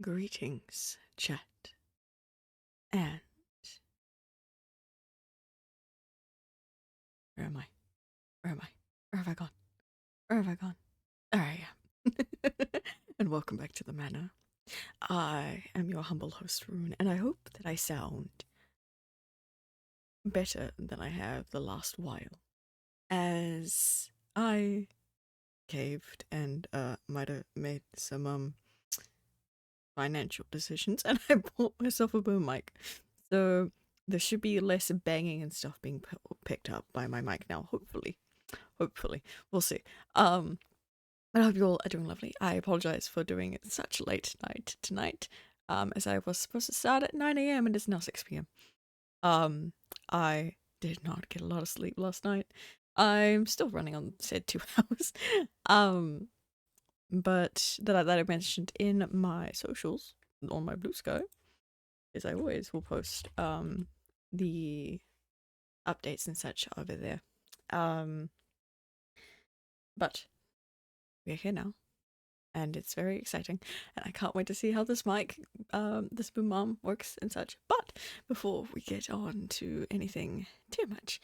Greetings, chat. And where am I? Where am I? Where have I gone? Where have I gone? There I am. And welcome back to the manor. I am your humble host, Rune, and I hope that I sound better than I have the last while. As I caved and might have made some financial decisions, and I bought myself a boom mic. So there should be less banging and stuff being picked up by my mic now, hopefully. We'll see. I hope you all are doing lovely. I apologize for doing it such late night tonight, as I was supposed to start at 9 a.m. and it's now 6 p.m. I did not get a lot of sleep last night. I'm still running on said 2 hours. But that I mentioned in my socials on my Blue Sky, as I always will post the updates and such over there. But we're here now, and it's very exciting, and I can't wait to see how this mic, this boom arm works and such. But before we get on to anything too much,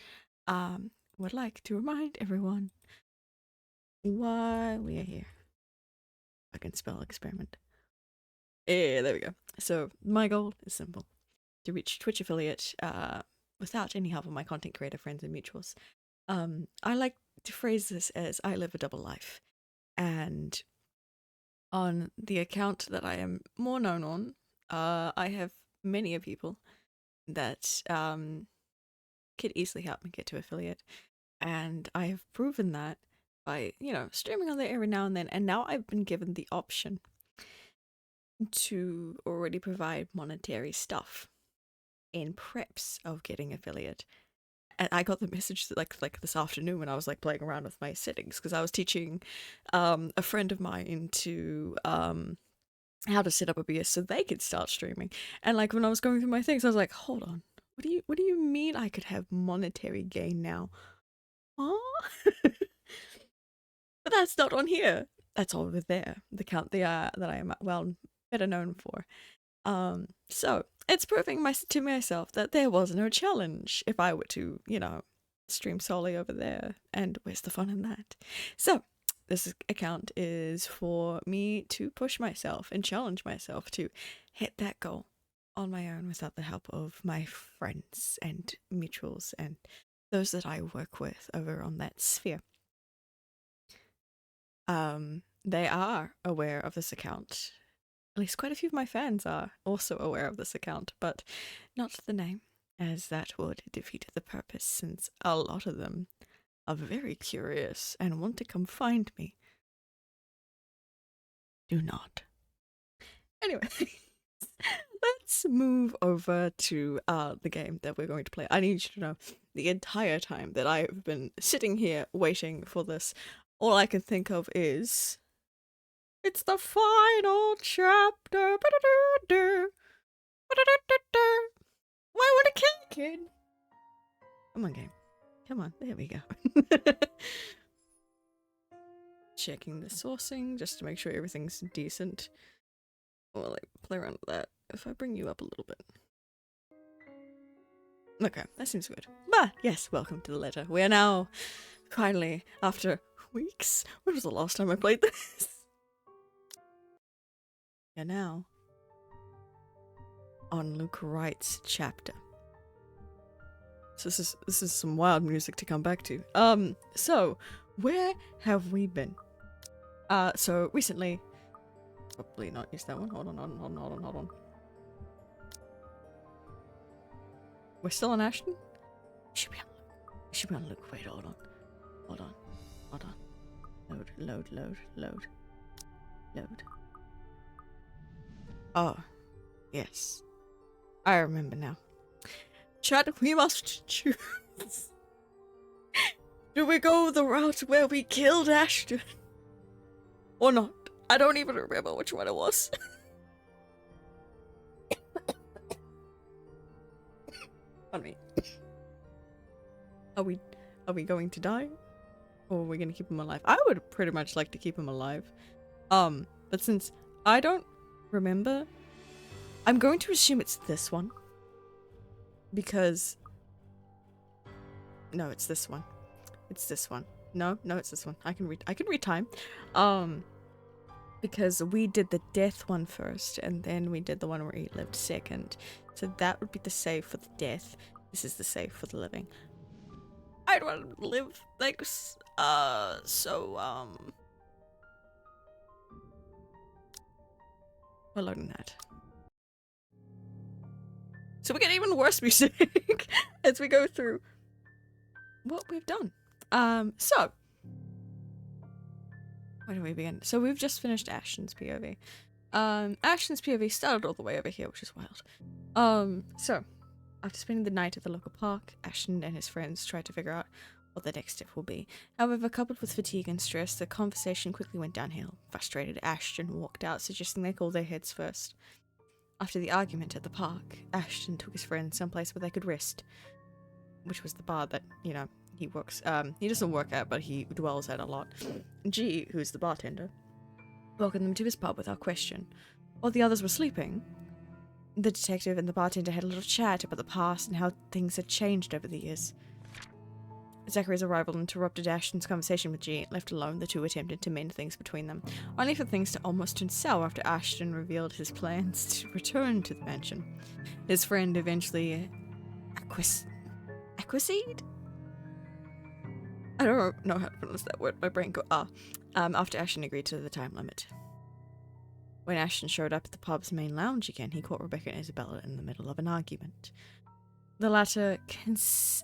would like to remind everyone why we are here. I can spell experiment. Yeah, there we go. So my goal is simple: to reach Twitch affiliate without any help of my content creator friends and mutuals. I like to phrase this as I live a double life. And on the account that I am more known on, I have many people that could easily help me get to affiliate. And I have proven that by, streaming on there every now and then. And now I've been given the option to already provide monetary stuff in preps of getting affiliate. And I got the message like this afternoon when I was like playing around with my settings, because I was teaching a friend of mine to how to set up OBS so they could start streaming. And like when I was going through my things, I was like, hold on, what do you mean I could have monetary gain now? Huh? But that's not on here. That's over there. The account that I am better known for. So it's proving to myself that there was no challenge if I were to, stream solely over there. And where's the fun in that? So this account is for me to push myself and challenge myself to hit that goal on my own without the help of my friends and mutuals and those that I work with over on that sphere. They are aware of this account. At least quite a few of my fans are also aware of this account, but not the name, as that would defeat the purpose, since a lot of them are very curious and want to come find me. Do not. Anyway, let's move over to the game that we're going to play. I need you to know, the entire time that I've been sitting here waiting for this, all I can think of is, it's the final chapter. Why would a kid? Come on, game. Come on, there we go. Checking the sourcing just to make sure everything's decent. Well, like, play around with that. If I bring you up a little bit. Okay, that seems good. But yes, welcome to the letter. We are now, finally, after weeks. When was the last time I played this? We are now on Luke Wright's chapter. So this is some wild music to come back to. So where have we been? So recently, probably not use that one. Hold on. We're still on Ashton? Should be on Luke. Wait, hold on. Load. Oh, yes. I remember now. Chad, we must choose. Do we go the route where we killed Ashton? Or not? I don't even remember which one it was. Pardon me. Are we going to die? Or are we going to keep him alive? I would pretty much like to keep him alive. But since I don't remember? I'm going to assume it's this one. Because... No, it's this one. It's this one. No, it's this one. I can read time. Because we did the death one first, and then we did the one where he lived second. So that would be the save for the death. This is the save for the living. I don't want to live, like, we're loading that. So we get even worse music as we go through what we've done. So where do we begin? So we've just finished Ashton's POV. Ashton's POV started all the way over here, which is wild. So after spending the night at the local park, Ashton and his friends tried to figure out what the next step will be. However, coupled with fatigue and stress, the conversation quickly went downhill. Frustrated, Ashton walked out, suggesting they call their heads first. After the argument at the park, Ashton took his friends someplace where they could rest, which was the bar that, you know, he works, he doesn't work at, but he dwells at a lot. G, who's the bartender, welcomed them to his pub without question. While the others were sleeping, the detective and the bartender had a little chat about the past and how things had changed over the years. Zachary's arrival interrupted Ashton's conversation with G. Left alone, the two attempted to mend things between them, only for things to almost turn sour after Ashton revealed his plans to return to the mansion. His friend eventually acquiesced? I don't know how to pronounce that word. My brain after Ashton agreed to the time limit. When Ashton showed up at the pub's main lounge again, he caught Rebecca and Isabella in the middle of an argument. The latter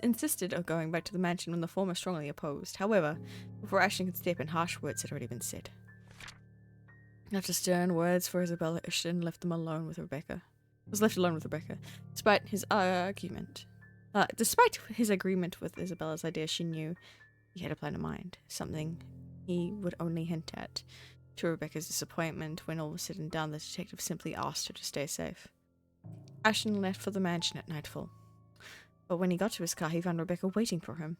insisted on going back to the mansion when the former strongly opposed. However, before Ashton could step in, harsh words had already been said. After stern words for Isabella, Ashton was left alone with Rebecca. Despite his agreement with Isabella's idea, she knew he had a plan in mind, something he would only hint at. To Rebecca's disappointment, when all was said and done, the detective simply asked her to stay safe. Ashton left for the mansion at nightfall. But when he got to his car, he found Rebecca waiting for him.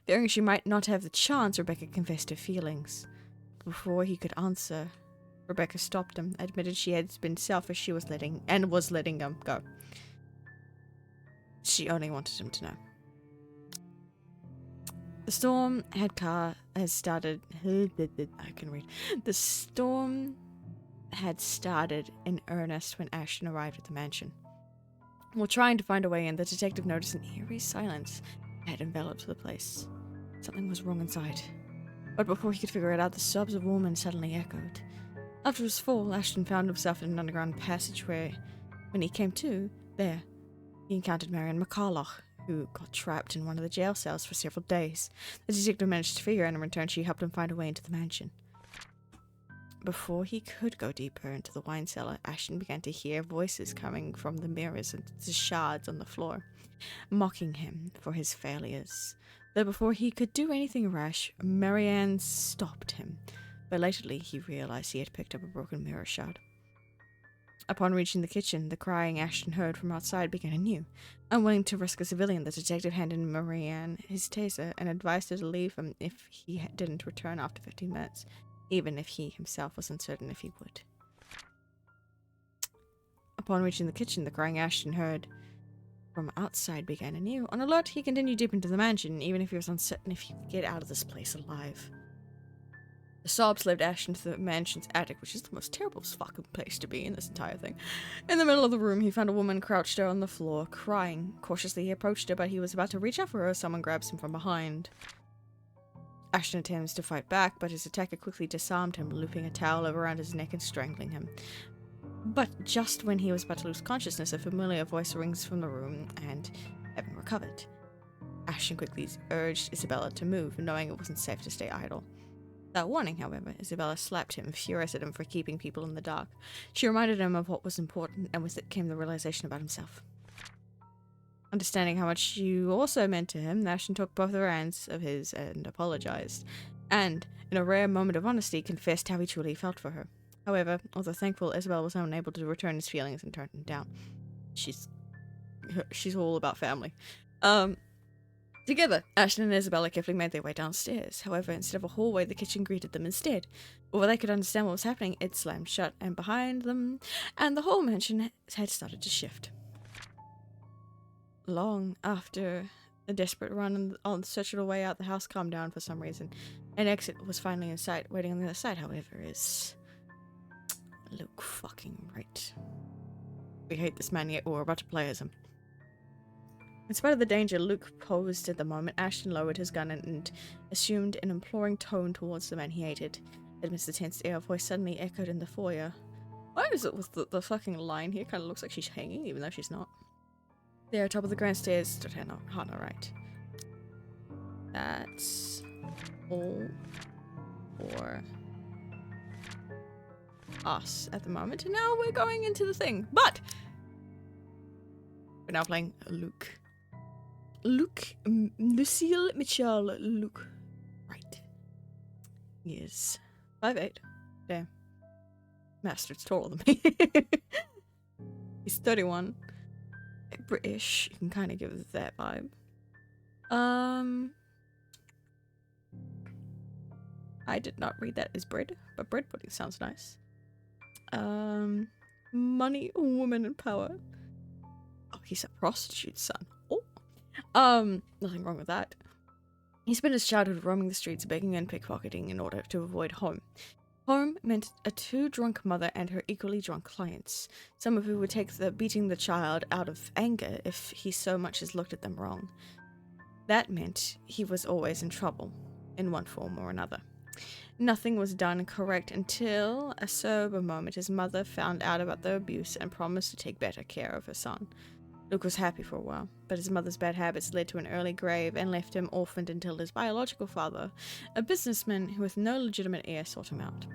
Fearing she might not have the chance, Rebecca confessed her feelings. Before he could answer, Rebecca stopped him, admitted she had been selfish, was letting him go. She only wanted him to know. The storm had started. I can read. The storm had started in earnest when Ashton arrived at the mansion. While trying to find a way in, the detective noticed an eerie silence had enveloped the place. Something was wrong inside. But before he could figure it out, the sobs of a woman suddenly echoed. After his fall, Ashton found himself in an underground passageway. When he came to, there, he encountered Marion McCarloch, who got trapped in one of the jail cells for several days. The detective managed to free her, and in return she helped him find a way into the mansion. Before he could go deeper into the wine cellar, Ashton began to hear voices coming from the mirrors and the shards on the floor, mocking him for his failures. Though before he could do anything rash, Marianne stopped him. Belatedly, he realized he had picked up a broken mirror shard. Upon reaching the kitchen, the crying Ashton heard from outside began anew. Unwilling to risk a civilian, the detective handed Marianne his taser and advised her to leave him if he didn't return after 15 minutes, even if he himself was uncertain if he would. Upon reaching the kitchen, the crying Ashton heard from outside began anew. On alert, he continued deep into the mansion, even if he was uncertain if he could get out of this place alive. The sobs led Ashton to the mansion's attic, which is the most terrible fucking place to be in this entire thing. In the middle of the room, he found a woman crouched on the floor, crying. Cautiously, he approached her, but he was about to reach out for her. Someone grabs him from behind. Ashton attempts to fight back, but his attacker quickly disarmed him, looping a towel around his neck and strangling him. But just when he was about to lose consciousness, a familiar voice rings from the room, and having recovered, Ashton quickly urged Isabella to move, knowing it wasn't safe to stay idle. Without warning, however, Isabella slapped him, furious at him for keeping people in the dark. She reminded him of what was important, and with it came the realization about himself. Understanding how much she also meant to him, Ashton took both her hands of his and apologized, and, in a rare moment of honesty, confessed how he truly felt for her. However, although thankful, Isabella was unable to return his feelings and turned him down. She's all about family. Together, Ashton and Isabella carefully made their way downstairs. However, instead of a hallway, the kitchen greeted them instead. Before they could understand what was happening, it slammed shut and behind them, and the whole mansion had started to shift. Long after a desperate run on search of a way out, the house calmed down for some reason. An exit was finally in sight. Waiting on the other side, however, is Luke fucking right. We hate this man, yet we're about to play as him. In spite of the danger Luke posed at the moment, Ashton lowered his gun and assumed an imploring tone towards the man he hated. Amidst the tense air, a voice suddenly echoed in the foyer. Why is it with the fucking line here? Kind of looks like she's hanging, even though she's not. There, atop of the grand stairs, stood Hannah, right. That's all for us at the moment. And now we're going into the thing. But we're now playing Luke. Lucille Mitchell Luke. Right. He is 5'8". Damn. Master's taller than me. He's 31. British. You can kind of give that vibe. I did not read that as bread, but bread pudding sounds nice. Money, woman, and power. Oh, he's a prostitute's son. Oh. Nothing wrong with that. He spent his childhood roaming the streets, begging and pickpocketing in order to avoid home. Home meant a too-drunk mother and her equally drunk clients, some of who would take the beating the child out of anger if he so much as looked at them wrong. That meant he was always in trouble, in one form or another. Nothing was done correct until a sober moment his mother found out about the abuse and promised to take better care of her son. Luke was happy for a while, but his mother's bad habits led to an early grave and left him orphaned until his biological father, a businessman who with no legitimate heir, sought him out.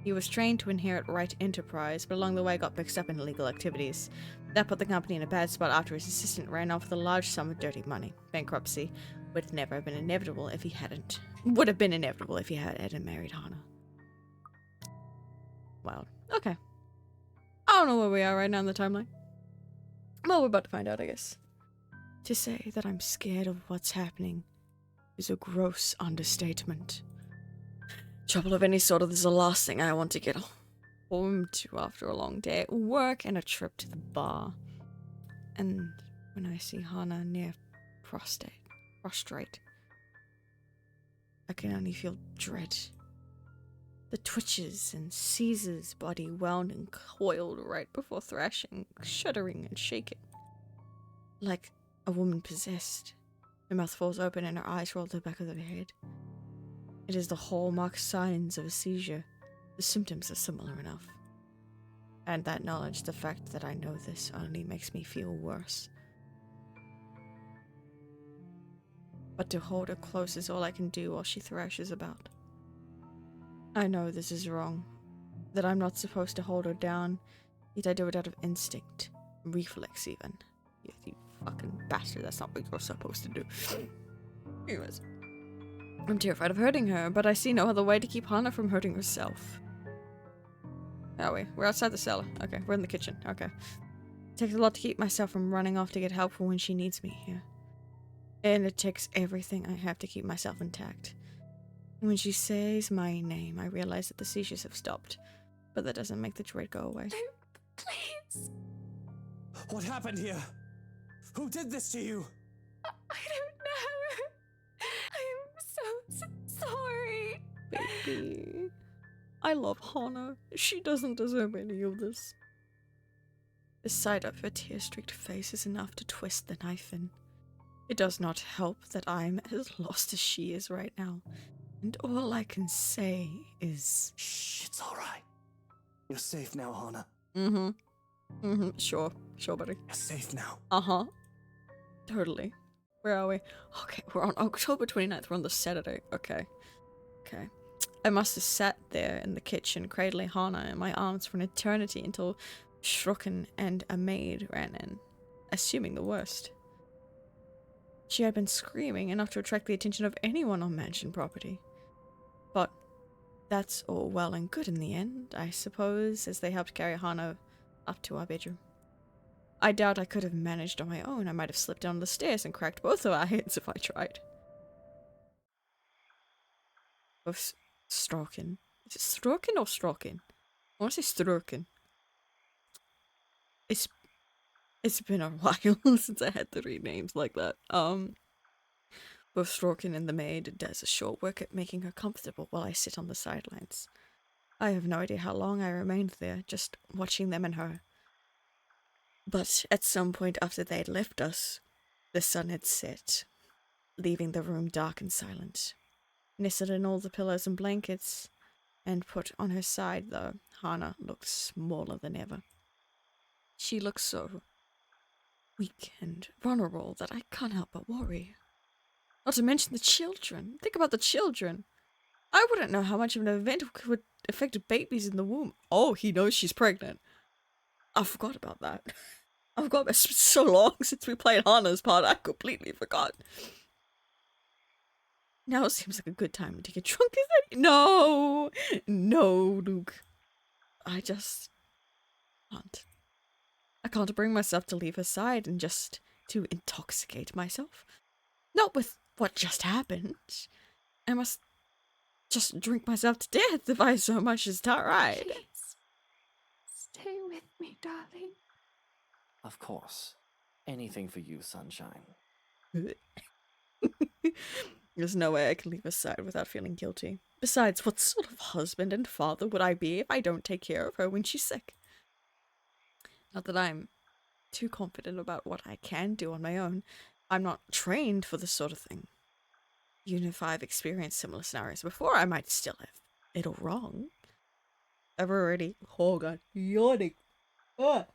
He was trained to inherit right enterprise, but along the way got mixed up in illegal activities. That put the company in a bad spot after his assistant ran off with a large sum of dirty money. Bankruptcy would never have been inevitable if he hadn't. Would have been inevitable if he hadn't married Hannah. Wild. Okay. I don't know where we are right now in the timeline. Well, we're about to find out, I guess. To say that I'm scared of what's happening is a gross understatement. Trouble of any sort is the last thing I want to get home to after a long day at work and a trip to the bar. And when I see Hannah near prostrate, I can only feel dread. The twitches and Caesar's body wound and coiled right before thrashing, shuddering and shaking. Like a woman possessed. Her mouth falls open and her eyes roll to the back of her head. It is the hallmark signs of a seizure. The symptoms are similar enough. And that knowledge, the fact that I know this, only makes me feel worse. But to hold her close is all I can do while she thrashes about. I know this is wrong, that I'm not supposed to hold her down, yet I do it out of instinct, reflex even. You fucking bastard, that's not what you're supposed to do. Anyways, I'm terrified of hurting her, but I see no other way to keep Hannah from hurting herself. Are we? We're outside the cellar. Okay, we're in the kitchen. Okay. It takes a lot to keep myself from running off to get help for when she needs me here. And it takes everything I have to keep myself intact. When she says my name, I realize that the seizures have stopped, but that doesn't make the dread go away. Please. What happened here? Who did this to you? I don't know. I'm so sorry. Baby. I love Hannah. She doesn't deserve any of this. The sight of her tear-streaked face is enough to twist the knife in. It does not help that I'm as lost as she is right now. And all I can say is... Shh, it's alright. You're safe now, Hannah. Sure, buddy. You're safe now. Uh-huh. Totally. Where are we? Okay, we're on October 29th. We're on the Saturday. Okay. I must have sat there in the kitchen, cradling Hannah in my arms for an eternity until Shruken and a maid ran in, assuming the worst. She had been screaming enough to attract the attention of anyone on mansion property. But that's all well and good in the end, I suppose, as they helped carry Hannah up to our bedroom. I doubt I could have managed on my own. I might have slipped down the stairs and cracked both of our heads if I tried. Of Strokin. Is it Strokin or Strokin? I want to say Strokin. It's been a while since I had to read names like that. Both Strokin and the maid does a short work at making her comfortable while I sit on the sidelines. I have no idea how long I remained there, just watching them and her. But at some point after they'd left us, the sun had set, leaving the room dark and silent. Nestled in all the pillows and blankets, and put on her side, though, Hana looked smaller than ever. She looks so weak and vulnerable that I can't help but worry. Not to mention the children. Think about the children. I wouldn't know how much of an event would affect babies in the womb. Oh, he knows she's pregnant. I forgot about that. I forgot. It's been so long since we played Hana's part. I completely forgot. Now it seems like a good time to get drunk, isn't it? No! No, Luke. I just can't. I can't bring myself to leave her side and just to intoxicate myself. Not with what just happened. I must just drink myself to death if I so much as tried. Please, stay with me, darling. Of course. Anything for you, sunshine. There's no way I can leave her side without feeling guilty. Besides, what sort of husband and father would I be if I don't take care of her when she's sick? Not that I'm too confident about what I can do on my own. I'm not trained for this sort of thing. Even if I've experienced similar scenarios before, I might still have it all wrong. I've already... Oh god, yawning. Oh.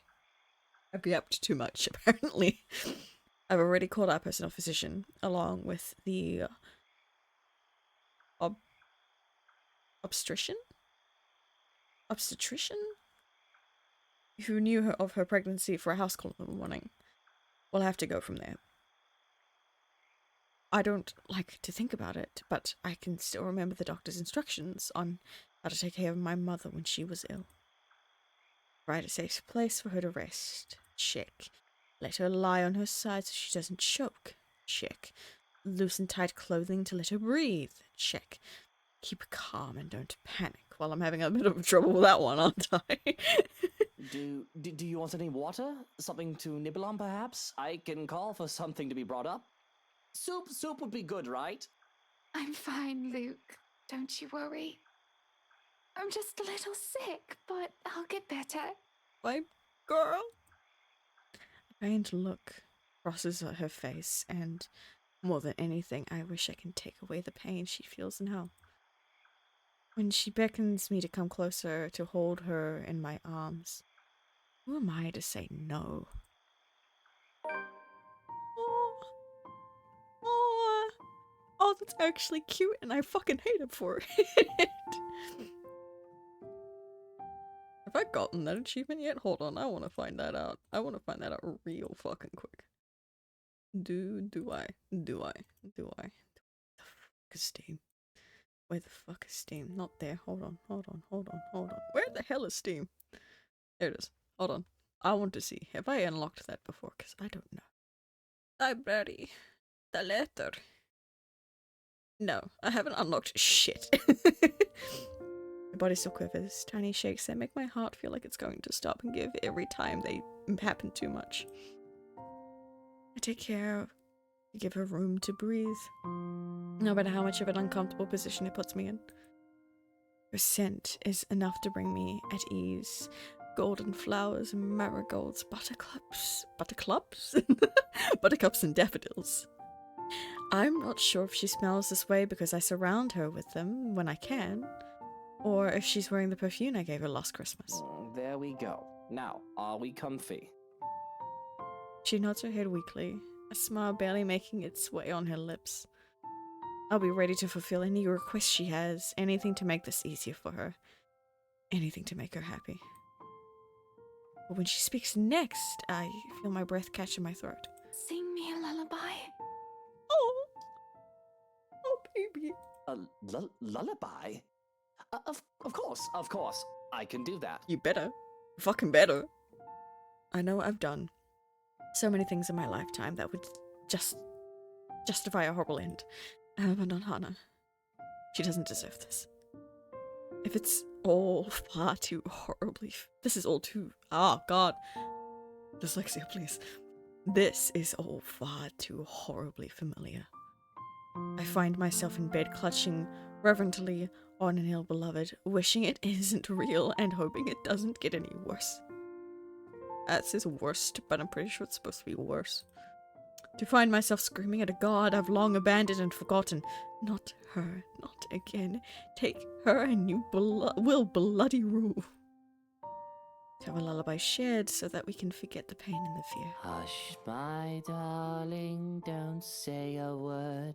I've been up to too much, apparently. I've already called our personal physician, along with the obstetrician, who knew of her pregnancy for a house call in the morning. We'll have to go from there. I don't like to think about it, but I can still remember the doctor's instructions on how to take care of my mother when she was ill. Provide a safe place for her to rest. Check. Let her lie on her side so she doesn't choke. Check. Loosen tight clothing to let her breathe. Check. Keep calm and don't panic. Well, I'm having a bit of trouble with that one, aren't I? Do you want any water? Something to nibble on, perhaps? I can call for something to be brought up. Soup would be good, right? I'm fine, Luke. Don't you worry. I'm just a little sick, but I'll get better. My girl. A pained look crosses her face, and more than anything, I wish I can take away the pain she feels now. When she beckons me to come closer to hold her in my arms, who am I to say no? Oh, that's actually cute, and I fucking hate him for it. Have I gotten that achievement yet? Hold on, I want to find that out. I want to find that out real fucking quick. Do I? The fuck is Steam? Where the fuck is Steam? Not there. Hold on. Where the hell is Steam? There it is. Hold on. I want to see. Have I unlocked that before? Because I don't know. Library. The letter. No, I haven't unlocked shit. My body still quivers. Tiny shakes that make my heart feel like it's going to stop and give every time they happen too much. I take care to give her room to breathe, no matter how much of an uncomfortable position it puts me in. Her scent is enough to bring me at ease. Golden flowers, marigolds, buttercups, buttercups and daffodils. I'm not sure if she smells this way because I surround her with them when I can, or if she's wearing the perfume I gave her last Christmas. There we go. Now, are we comfy? She nods her head weakly, a smile barely making its way on her lips. I'll be ready to fulfill any request she has, anything to make this easier for her, anything to make her happy. But when she speaks next, I feel my breath catch in my throat. Sing me a lullaby. Oh, baby. A lullaby? Of course. I can do that. You better. Fucking better. I know what I've done. So many things in my lifetime that would just justify a horrible end. But not Hana. She doesn't deserve this. If it's all far too horribly... This is all too... Oh, God. Dyslexia, please. This is all far too horribly familiar. I find myself in bed clutching reverently on an ill-beloved, wishing it isn't real and hoping it doesn't get any worse. That says worst, but I'm pretty sure it's supposed to be worse. To find myself screaming at a god I've long abandoned and forgotten. Not her, not again. Take her and you will bloody rule. To have a lullaby shared so that we can forget the pain and the fear. Hush, my darling, don't say a word.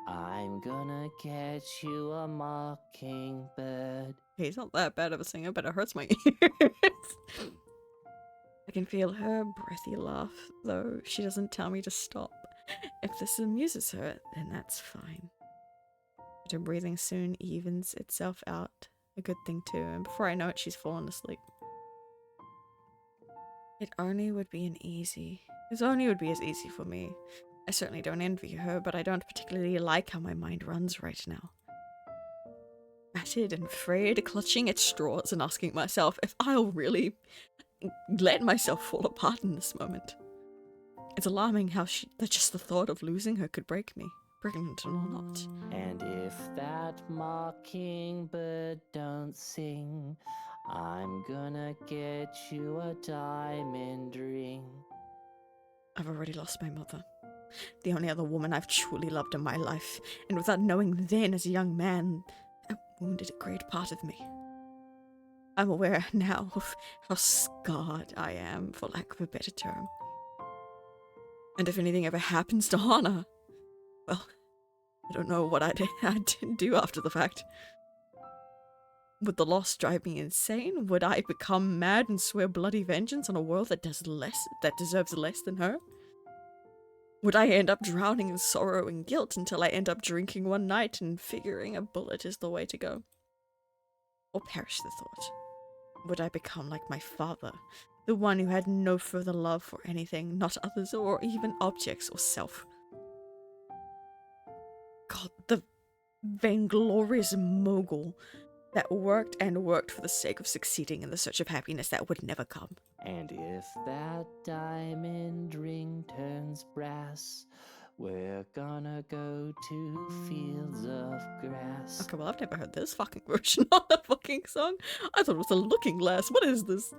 I'm gonna catch you a mockingbird. Hey, he's not that bad of a singer, but it hurts my ears. I can feel her breathy laugh, though she doesn't tell me to stop. If this amuses her, then that's fine. But her breathing soon evens itself out. A good thing too, and before I know it, she's fallen asleep. It only would be as easy for me. I certainly don't envy her, but I don't particularly like how my mind runs right now. Battered and frayed, clutching at straws and asking myself if I'll really let myself fall apart in this moment. It's alarming how that just the thought of losing her could break me, pregnant or not. And if that mockingbird don't sing, I'm gonna get you a diamond ring. I've already lost my mother, the only other woman I've truly loved in my life, and without knowing then as a young man, that wounded a great part of me. I'm aware now of how scarred I am, for lack of a better term. And if anything ever happens to Hana, well, I don't know what I'd do after the fact. Would the loss drive me insane? Would I become mad and swear bloody vengeance on a world that deserves less than her? Would I end up drowning in sorrow and guilt until I end up drinking one night and figuring a bullet is the way to go? Or perish the thought. Would I become like my father, the one who had no further love for anything, not others or even objects or self? God, the vainglorious mogul that worked and worked for the sake of succeeding in the search of happiness that would never come. And if that diamond ring turns brass, we're gonna go to fields of grass. Okay, well, I've never heard this fucking version of the fucking song. I thought it was a looking glass. What is this?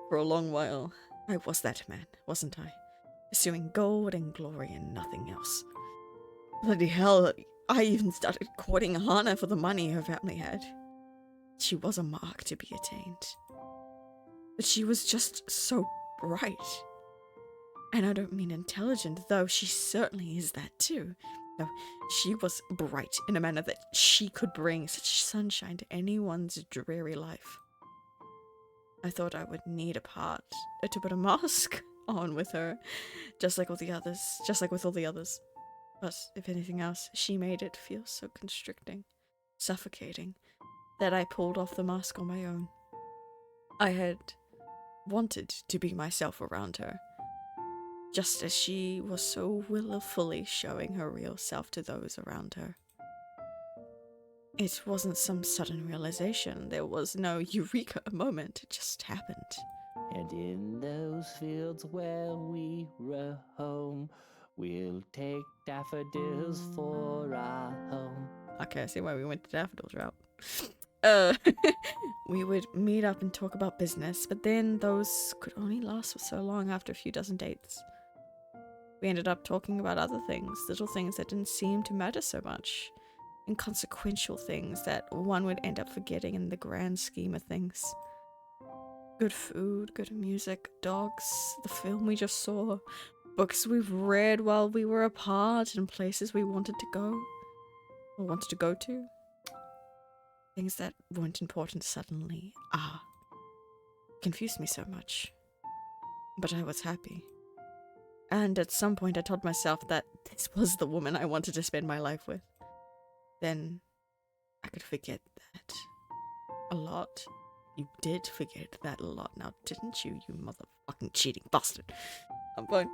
For a long while, I was that man, wasn't I? Pursuing gold and glory and nothing else. Bloody hell, I even started courting Hana for the money her family had. She was a mark to be attained. But she was just so bright. And I don't mean intelligent, though she certainly is that too. No, she was bright in a manner that she could bring such sunshine to anyone's dreary life. I thought I would need a part to put a mask on with her, just like with all the others. But if anything else, she made it feel so constricting, suffocating, that I pulled off the mask on my own. I had wanted to be myself around her, just as she was so willfully showing her real self to those around her. It wasn't some sudden realization. There was no eureka moment. It just happened. And in those fields where we roam, we'll take daffodils for our home. Okay, I see why we went the daffodils route. We would meet up and talk about business, but then those could only last for so long after a few dozen dates. We ended up talking about other things, little things that didn't seem to matter so much, inconsequential things that one would end up forgetting in the grand scheme of things. Good food, good music, dogs, the film we just saw, books we've read while we were apart, and places we wanted to go, or wanted to go to. Things that weren't important suddenly, confused me so much. But I was happy. And at some point I told myself that this was the woman I wanted to spend my life with. Then I could forget that a lot. You did forget that a lot now, didn't you, you motherfucker? fucking cheating bastard. I'm fine.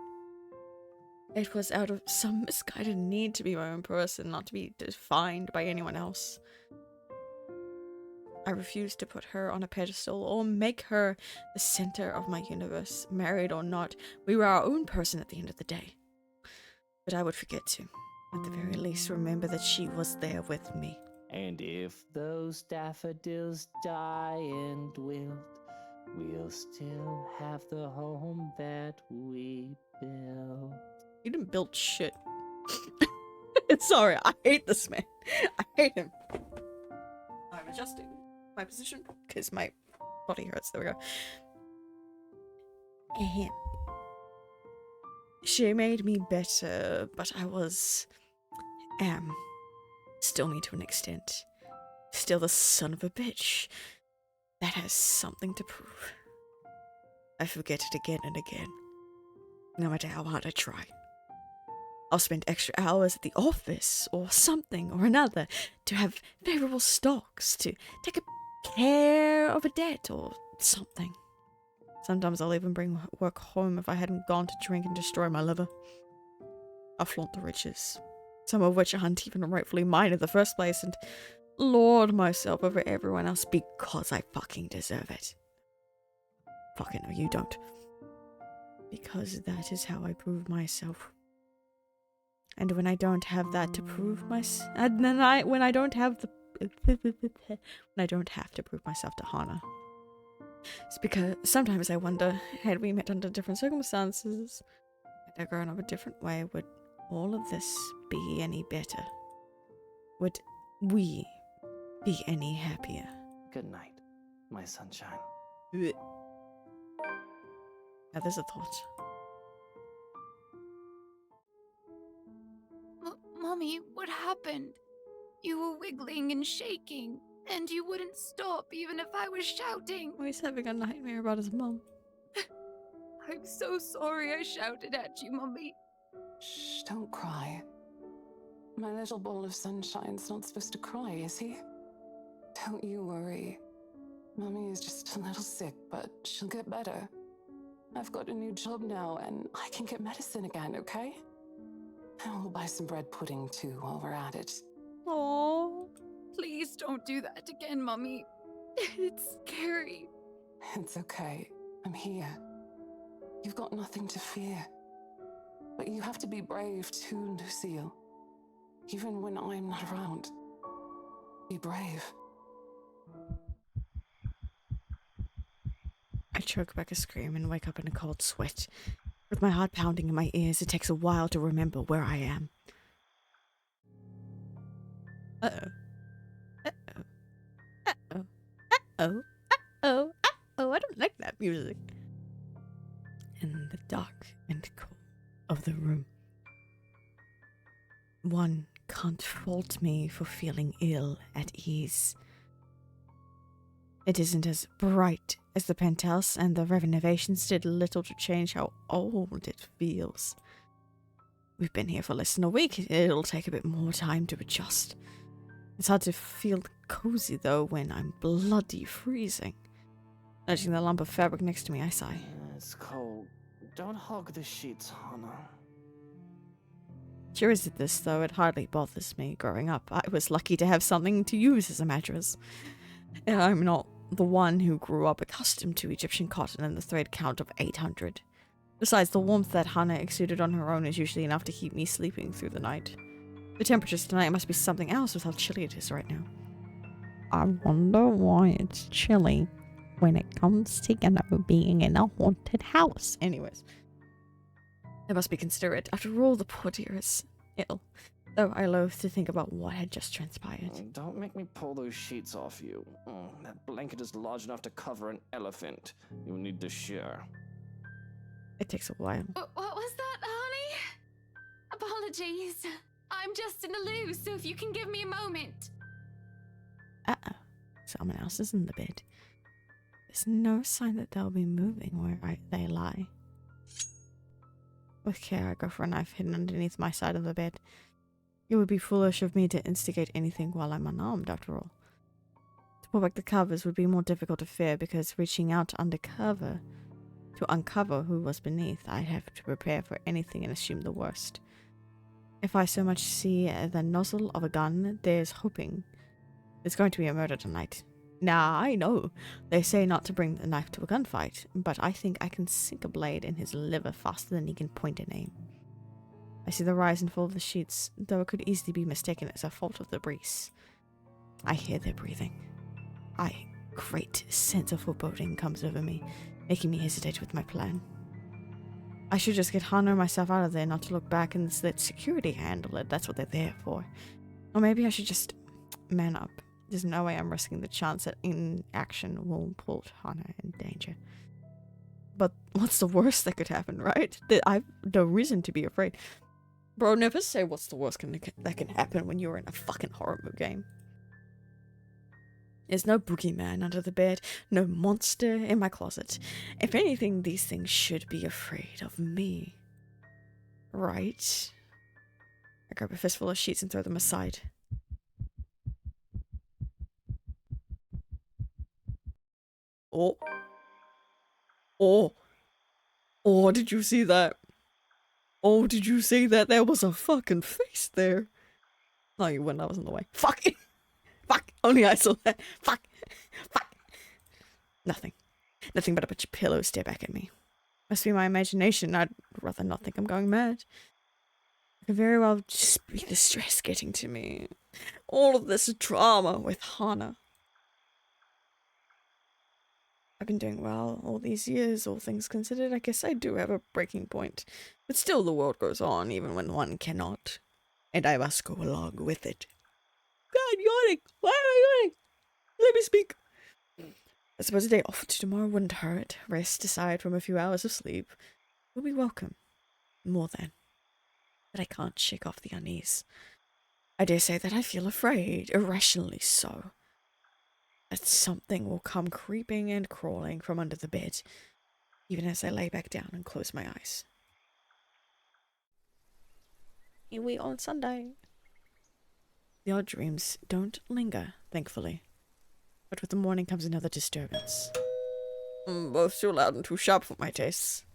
It was out of some misguided need to be my own person, not to be defined by anyone else. I refused to put her on a pedestal or make her the center of my universe. Married or not, we were our own person at the end of the day. But I would forget to, at the very least, remember that she was there with me. And if those daffodils die and wilt, we'll still have the home that we built. You didn't build shit. Sorry, I hate this man. I hate him. I'm adjusting my position because my body hurts. There we go. Ahem. She made me better, but I am still me to an extent. Still the son of a bitch that has something to prove. I forget it again and again, no matter how hard I try. I'll spend extra hours at the office or something or another to have favorable stocks, to take care of a debt or something. Sometimes I'll even bring work home if I hadn't gone to drink and destroy my liver. I flaunt the riches, some of which aren't even rightfully mine in the first place, and lord myself over everyone else because I fucking deserve it. Fucking no, you don't. Because that is how I prove myself. And when I don't have that to prove myself, when I don't have to prove myself to Hana, it's because sometimes I wonder, had we met under different circumstances, had I grown up a different way, would all of this be any better? Would we be any happier? Good night, my sunshine. Now there's a thought. Mommy, what happened? You were wiggling and shaking, and you wouldn't stop even if I was shouting. Oh, he's having a nightmare about his mum. I'm so sorry I shouted at you, Mommy. Shh, don't cry. My little ball of sunshine's not supposed to cry, is he? Don't you worry. Mummy is just a little sick, but she'll get better. I've got a new job now, and I can get medicine again, okay? And we'll buy some bread pudding, too, while we're at it. Aww. Please don't do that again, Mommy. It's scary. It's okay. I'm here. You've got nothing to fear. But you have to be brave, too, Lucille. Even when I'm not around. Be brave. I choke back a scream and wake up in a cold sweat. With my heart pounding in my ears, it takes a while to remember where I am. Uh-oh. Uh-oh. Uh-oh. Uh-oh. Uh-oh. Uh-oh. I don't like that music. In the dark and cold of the room, one can't fault me for feeling ill at ease. It isn't as bright as the penthouse, and the renovations did little to change how old it feels. We've been here for less than a week. It'll take a bit more time to adjust. It's hard to feel cozy, though, when I'm bloody freezing. Noticing the lump of fabric next to me, I sigh. It's cold. Don't hog the sheets, Hana. Sure is this, though. It hardly bothers me. Growing up, I was lucky to have something to use as a mattress. I'm not the one who grew up accustomed to Egyptian cotton and the thread count of 800. Besides, the warmth that Hana exuded on her own is usually enough to keep me sleeping through the night. The temperatures tonight must be something else with how chilly it is right now. I wonder why it's chilly when it comes to, being in a haunted house. Anyways. I must be considerate. After all, the poor dear is ill. Though I loathe to think about what had just transpired. Don't make me pull those sheets off you. That blanket is large enough to cover an elephant. You'll need to share. It takes a while. What was that, honey? Apologies. I'm just in a loo, so if you can give me a moment. Uh-oh. Someone else is in the bed. There's no sign that they'll be moving where they lie. With care, I go for a knife hidden underneath my side of the bed. It would be foolish of me to instigate anything while I'm unarmed, after all. To pull back the covers would be more difficult to fear because reaching out under cover To uncover who was beneath, I'd have to prepare for anything and assume the worst. If I so much see the nozzle of a gun, there's hoping. There's going to be a murder tonight. Now, I know they say not to bring the knife to a gunfight, but I think I can sink a blade in his liver faster than he can point and aim. I see the rise and fall of the sheets, though it could easily be mistaken as a fault of the breeze. I hear their breathing. A great sense of foreboding comes over me, making me hesitate with my plan. I should just get Hana and myself out of there, not to look back and let security handle it. That's what they're there for. Or maybe I should just man up. There's no way I'm risking the chance that inaction will put Hana in danger. But what's the worst that could happen, right? I've no reason to be afraid. Bro, never say what's the worst that can happen when you're in a fucking horror movie game. There's no boogeyman under the bed, no monster in my closet. If anything, these things should be afraid of me. Right? I grab a fistful of sheets and throw them aside. Oh. Oh. Oh, did you see that? Oh, did you see that? There was a fucking face there. No, you wouldn't. I was in the way. Fuck it. Fuck. Only I saw that. Fuck. Fuck. Nothing. Nothing but a bunch of pillows stare back at me. Must be my imagination. I'd rather not think I'm going mad. It could very well just be the stress getting to me. All of this drama with Hana. I've been doing well all these years, all things considered. I guess I do have a breaking point. But still the world goes on, even when one cannot. And I must go along with it. God, yawning! Why am I yawning? Let me speak! I suppose a day off to tomorrow wouldn't hurt. Rest aside from a few hours of sleep will be welcome. More than. But I can't shake off the unease. I dare say that I feel afraid, irrationally so. That something will come creeping and crawling from under the bed, even as I lay back down and close my eyes. Here we on Sunday. The odd dreams don't linger, thankfully. But with the morning comes another disturbance. Both too loud and too sharp for my tastes.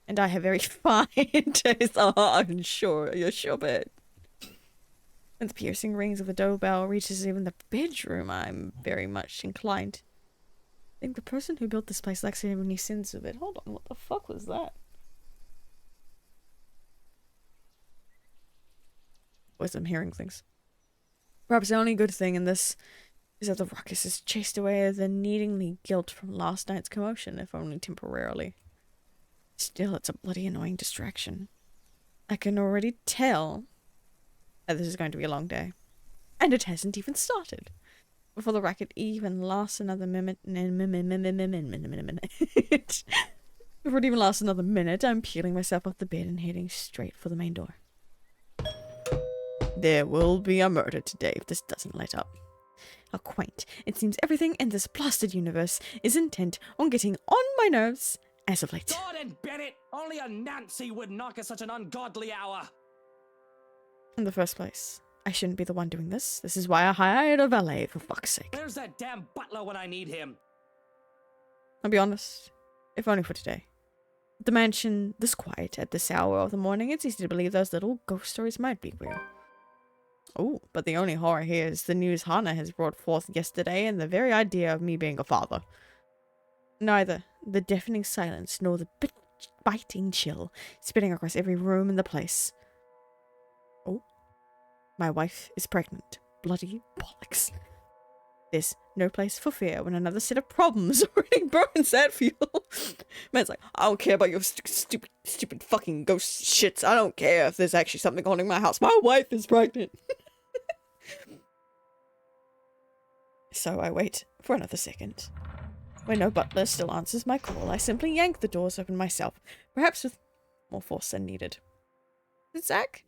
And I have very fine taste. Oh, I'm sure. You're sure, bet. When the piercing rings of the doorbell reaches even the bedroom, I'm very much inclined. I think the person who built this place lacks any sense of it. Hold on, what the fuck was that? Was I'm hearing things. Perhaps the only good thing in this is that the ruckus has chased away the needingly guilt from last night's commotion, if only temporarily. Still, it's a bloody annoying distraction. I can already tell that this is going to be a long day. And it hasn't even started. Before the racket even lasts another minute. Before it even lasts another minute, I'm peeling myself off the bed and heading straight for the main door. There will be a murder today if this doesn't let up. How quaint. It seems everything in this blasted universe is intent on getting on my nerves as of late. God and Bennett! Only a Nancy would knock at such an ungodly hour! In the first place, I shouldn't be the one doing this. This is why I hired a valet, for fuck's sake. Where's that damn butler when I need him? I'll be honest, if only for today. With the mansion this quiet at this hour of the morning, it's easy to believe those little ghost stories might be real. Oh, but the only horror here is the news Hana has brought forth yesterday and the very idea of me being a father. Neither the deafening silence nor the biting chill spreading across every room in the place. Oh, my wife is pregnant. Bloody bollocks. There's no place for fear when another set of problems already burns that fuel. Man's like, I don't care about your stupid fucking ghost shits. I don't care if there's actually something haunting my house. My wife is pregnant. So I wait for another second. When no butler still answers my call, I simply yank the doors open myself, perhaps with more force than needed. Zach?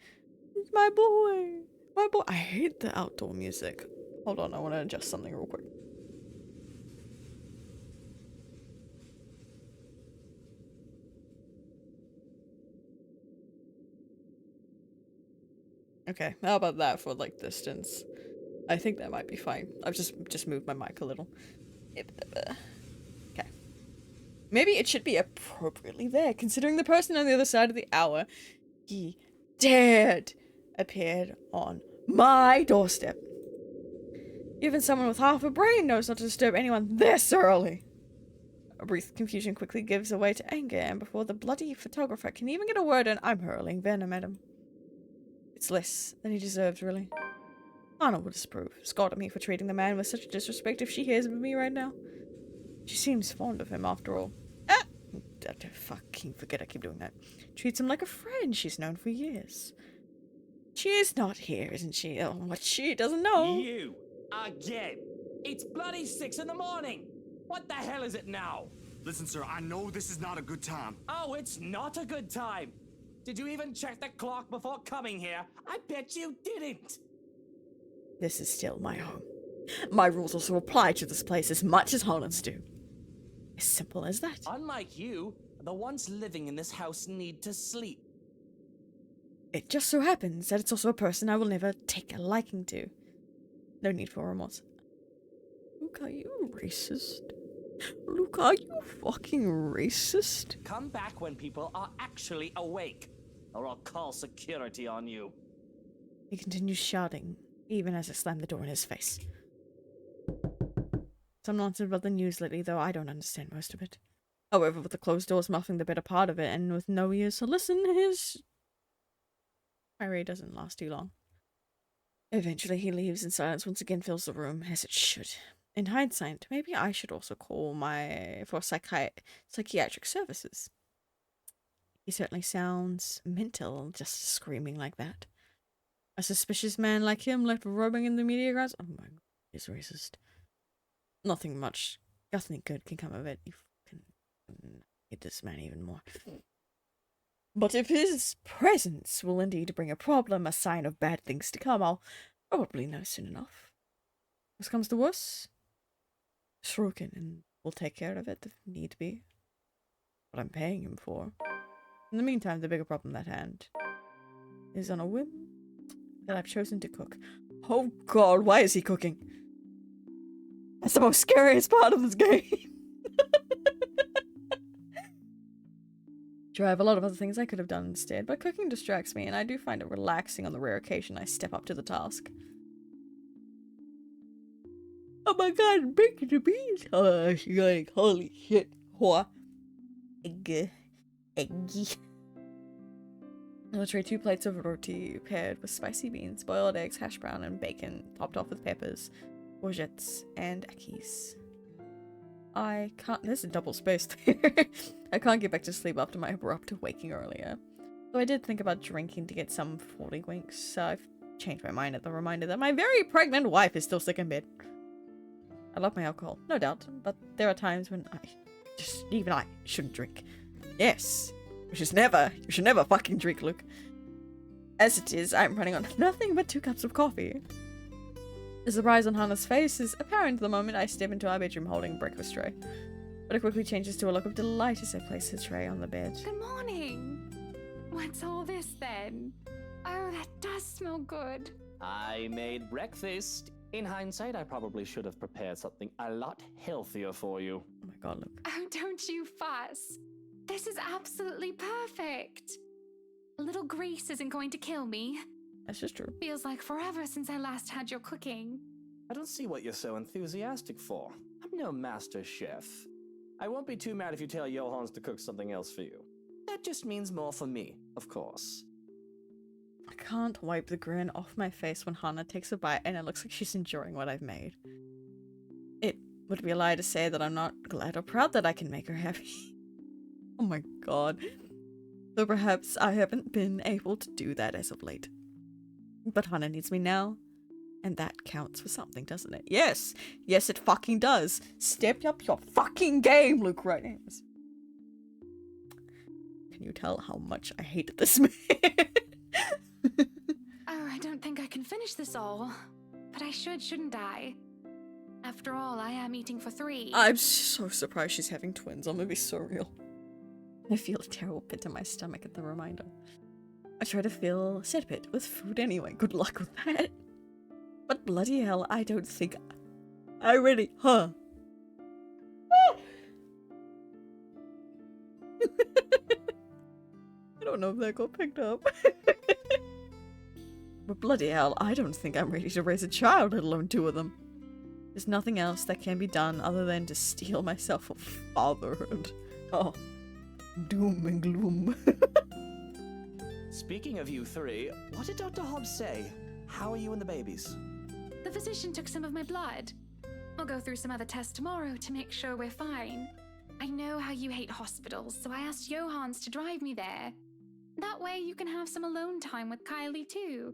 My boy. My boy. I hate the outdoor music. Hold on, I want to adjust something real quick. Okay, how about that for like distance? I think that might be fine. I've just moved my mic a little. Okay. Maybe it should be appropriately there, considering the person on the other side of the hour, he dared appeared on my doorstep. Even someone with half a brain knows not to disturb anyone this early. A brief confusion quickly gives way to anger, and before the bloody photographer can even get a word in, I'm hurling venom at him. It's less than he deserves, really. Anna will disapprove, scold at me for treating the man with such disrespect if she hears of me right now. She seems fond of him, after all. Ah! Fucking forget I keep doing that. Treats him like a friend she's known for years. She is not here, isn't she? Oh, what she doesn't know. You again. It's bloody 6 in the morning. What the hell is it now? Listen, sir, I know this is not a good time. Oh, it's not a good time. Did you even check the clock before coming here? I bet you didn't. This is still my home. My rules also apply to this place as much as Holland's do. As simple as that. Unlike you, the ones living in this house need to sleep. It just so happens that it's also a person I will never take a liking to. No need for remorse. Luke, are you racist? Luke, are you fucking racist? Come back when people are actually awake, or I'll call security on you. He continues shouting, even as I slam the door in his face. Some nonsense about the news lately, though I don't understand most of it. However, with the closed doors muffling the better part of it, and with no ears to listen, his tirade doesn't last too long. Eventually he leaves and silence once again fills the room, as it should. In hindsight, maybe I should also call for psychiatric services. He certainly sounds mental, just screaming like that. A suspicious man like him left roaming in the media grounds? Oh my god, he's racist. Nothing good can come of it. You can hate this man even more. But if his presence will indeed bring a problem, a sign of bad things to come, I'll probably know soon enough. Worst comes to worse, Rune and will take care of it if need be. What I'm paying him for. In the meantime, the bigger problem at hand is on a whim that I've chosen to cook. Oh god, why is he cooking? That's the most scariest part of this game. Sure, I have a lot of other things I could have done instead, but cooking distracts me, and I do find it relaxing on the rare occasion I step up to the task. Oh my god, bacon the beans! Oh, like, holy shit. Whoa. Eggy. I'll tray 2 plates of roti paired with spicy beans, boiled eggs, hash brown, and bacon, topped off with peppers, courgettes, and akis. I can't— there's a double space there. I can't get back to sleep after my abrupt waking earlier. Though I did think about drinking to get some 40 winks, so I've changed my mind at the reminder that my very pregnant wife is still sick in bed. I love my alcohol, no doubt, but there are times when even I shouldn't drink. Yes, you should never fucking drink, Luke. As it is, I'm running on nothing but 2 cups of coffee. The surprise on Hannah's face is apparent the moment I step into our bedroom holding a breakfast tray, but it quickly changes to a look of delight as I place the tray on the bed. Good morning. What's all this then? Oh, that does smell good. I made breakfast. In hindsight, I probably should have prepared something a lot healthier for you. Oh my god, Luke. Oh, don't you fuss. This is absolutely perfect. A little grease isn't going to kill me. That's just true. Feels like forever since I last had your cooking. I don't see what you're so enthusiastic for. I'm no master chef. I won't be too mad if you tell Johans to cook something else for you. That just means more for me, of course. I can't wipe the grin off my face when Hannah takes a bite and it looks like she's enjoying what I've made. It would be a lie to say that I'm not glad or proud that I can make her happy. Oh my god. Though perhaps I haven't been able to do that as of late. But Hannah needs me now, and that counts for something, doesn't it? Yes! Yes, it fucking does! Step up your fucking game, Luke Rhodes. Can you tell how much I hated this man? Oh, I don't think I can finish this all. But I shouldn't I? After all, I am eating for 3. I'm so surprised she's having twins. I'm gonna be so real. I feel a terrible pit in my stomach at the reminder. I try to fill said pit with food anyway. Good luck with that. But bloody hell, I don't think I really— don't know if that got picked up. But bloody hell, I don't think I'm ready to raise a child, let alone two of them. There's nothing else that can be done other than to steel myself of fatherhood. Oh, doom and gloom. Speaking of you three, what did Dr. Hobbs say? How are you and the babies? The physician took some of my blood. I'll go through some other tests tomorrow to make sure we're fine. I know how you hate hospitals, so I asked Johans to drive me there. That way you can have some alone time with Kylie too.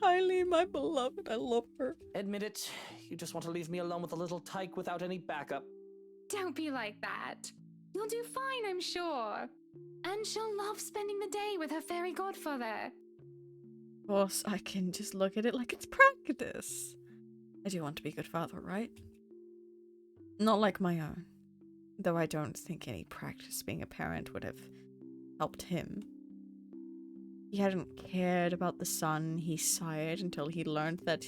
Kylie, my beloved, I love her. Admit it, you just want to leave me alone with a little tyke without any backup. Don't be like that. You'll do fine, I'm sure. And she'll love spending the day with her fairy godfather. Of course, I can just look at it like it's practice. I do want to be a good father, right? Not like my own. Though I don't think any practice being a parent would have helped him. He hadn't cared about the son he sired until he learned that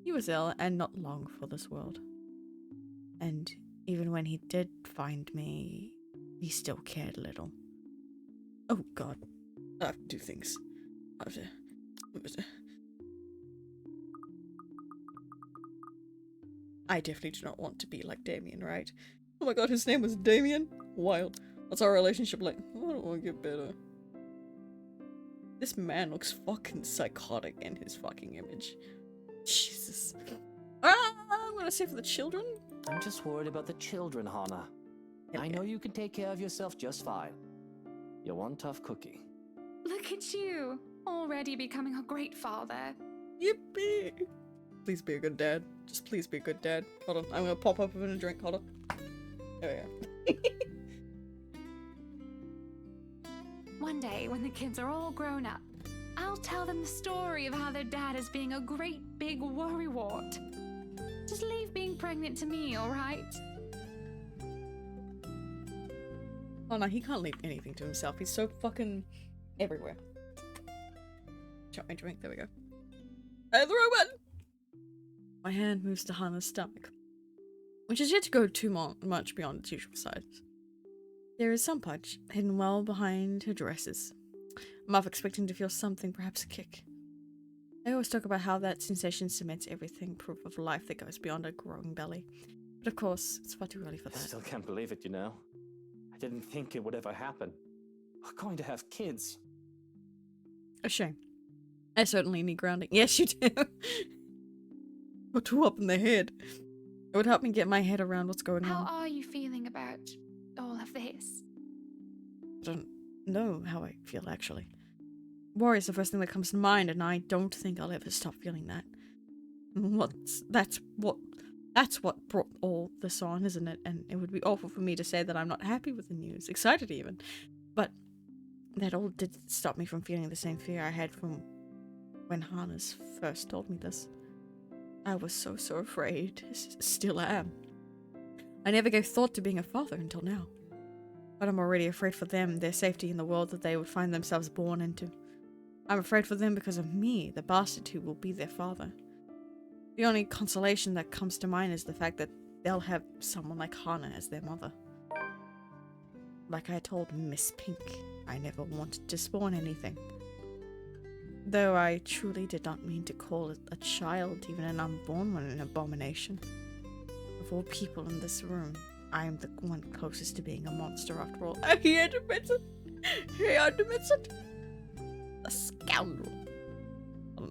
he was ill and not long for this world. And even when he did find me, he still cared little. Oh god. I have to do things. I definitely do not want to be like Damien, right? Oh my god, his name was Damien? Wild. What's our relationship like? I don't want to get better. This man looks fucking psychotic in his fucking image. Jesus. I'm gonna say for the children. I'm just worried about the children, Hana. I know you can take care of yourself just fine. You're one tough cookie. Look at you, already becoming a great father. Yippee! Please be a good dad. Just please be a good dad. Hold on, I'm gonna pop up in a drink. Hold on. There we go. One day, when the kids are all grown up, I'll tell them the story of how their dad is being a great big worrywart. Just leave being pregnant to me, alright? Oh no, he can't leave anything to himself. He's so fucking everywhere. Chop my drink. There we go. I throw it. My hand moves to Hana's stomach, which is yet to go too much beyond its usual size. There is some punch hidden well behind her dresses. I'm half expecting to feel something, perhaps a kick. They always talk about how that sensation cements everything, proof of life that goes beyond a growing belly. But of course, it's far too early for I that. still can't believe it, you know. I didn't think it would ever happen. We're going to have kids. A shame. I certainly need grounding. Yes, you do. Got too up in the head. It would help me get my head around what's going How on. are you feeling about all of this? I don't know how I feel, actually. Worry is the first thing that comes to mind, and I don't think I'll ever stop feeling that. That's what brought all this on, isn't it? And it would be awful for me to say that I'm not happy with the news, excited even. But that all did stop me from feeling the same fear I had from when Hana's first told me this. I was so afraid. Still am. I never gave thought to being a father until now. But I'm already afraid for them, their safety in the world that they would find themselves born into. I'm afraid for them because of me, the bastard who will be their father. The only consolation that comes to mind is the fact that they'll have someone like Hana as their mother. Like I told Miss Pink, I never wanted to spawn anything. Though I truly did not mean to call it a child, even an unborn one, an abomination. Of all people in this room, I am the one closest to being a monster after all. He admits it! He admits it! A scoundrel.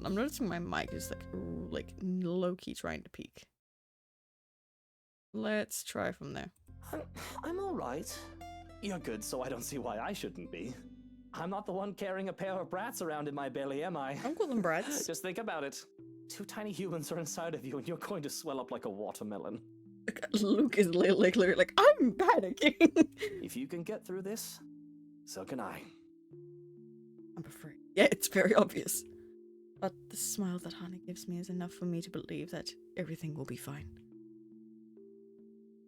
I'm noticing my mic is like low-key trying to peak. Let's try from there. I'm alright. You're good, so I don't see why I shouldn't be. I'm not the one carrying a pair of brats around in my belly, am I? I'm calling brats. Just think about it. 2 tiny humans are inside of you and you're going to swell up like a watermelon. Luke is literally like, I'm panicking. If you can get through this, so can I. I'm afraid. Yeah, it's very obvious. But the smile that Hana gives me is enough for me to believe that everything will be fine.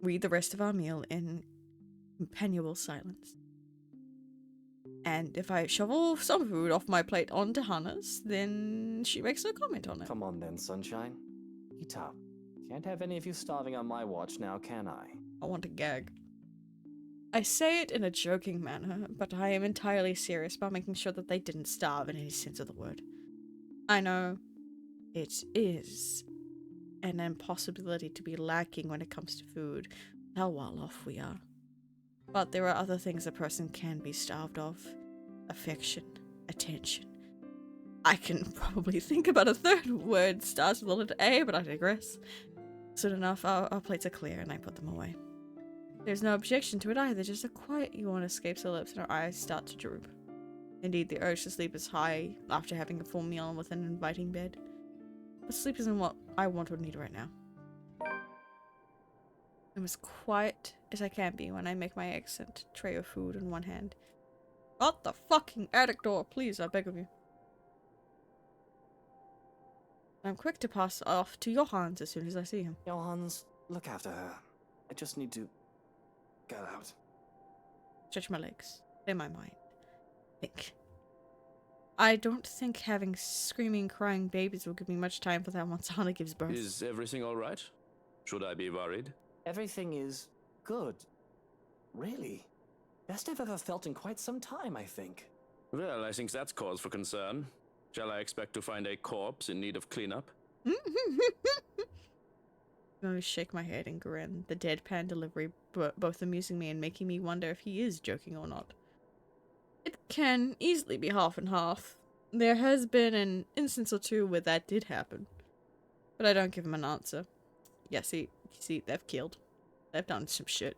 We eat the rest of our meal in companionable silence. And if I shovel some food off my plate onto Hana's, then she makes no comment on it. Come on then, sunshine. Eat up. Can't have any of you starving on my watch now, can I? I want to gag. I say it in a joking manner, but I am entirely serious about making sure that they didn't starve in any sense of the word. I know it is an impossibility to be lacking when it comes to food, how well off we are. But there are other things a person can be starved of. Affection, attention. I can probably think about a third word starts with the letter A, but I digress. Soon enough, our plates are clear and I put them away. There's no objection to it either, just a quiet yawn escapes her lips and her eyes start to droop. Indeed, the urge to sleep is high after having a full meal with an inviting bed. But sleep isn't what I want or need right now. I'm as quiet as I can be when I make my exit, tray of food in one hand. Shut the fucking attic door, please, I beg of you. I'm quick to pass off to Johannes as soon as I see him. Johannes, look after her. I just need to get out. Stretch my legs. Clear my mind. Think. I don't think having screaming, crying babies will give me much time for that once Hana gives birth. Is everything all right? Should I be worried? Everything is good. Really. Best I've ever felt in quite some time, I think. Well, I think that's cause for concern. Shall I expect to find a corpse in need of cleanup? I shake my head and grin, the deadpan delivery both amusing me and making me wonder if he is joking or not. It can easily be half and half. There has been an instance or two where that did happen. But I don't give him an answer. Yeah, see, they've killed. They've done some shit.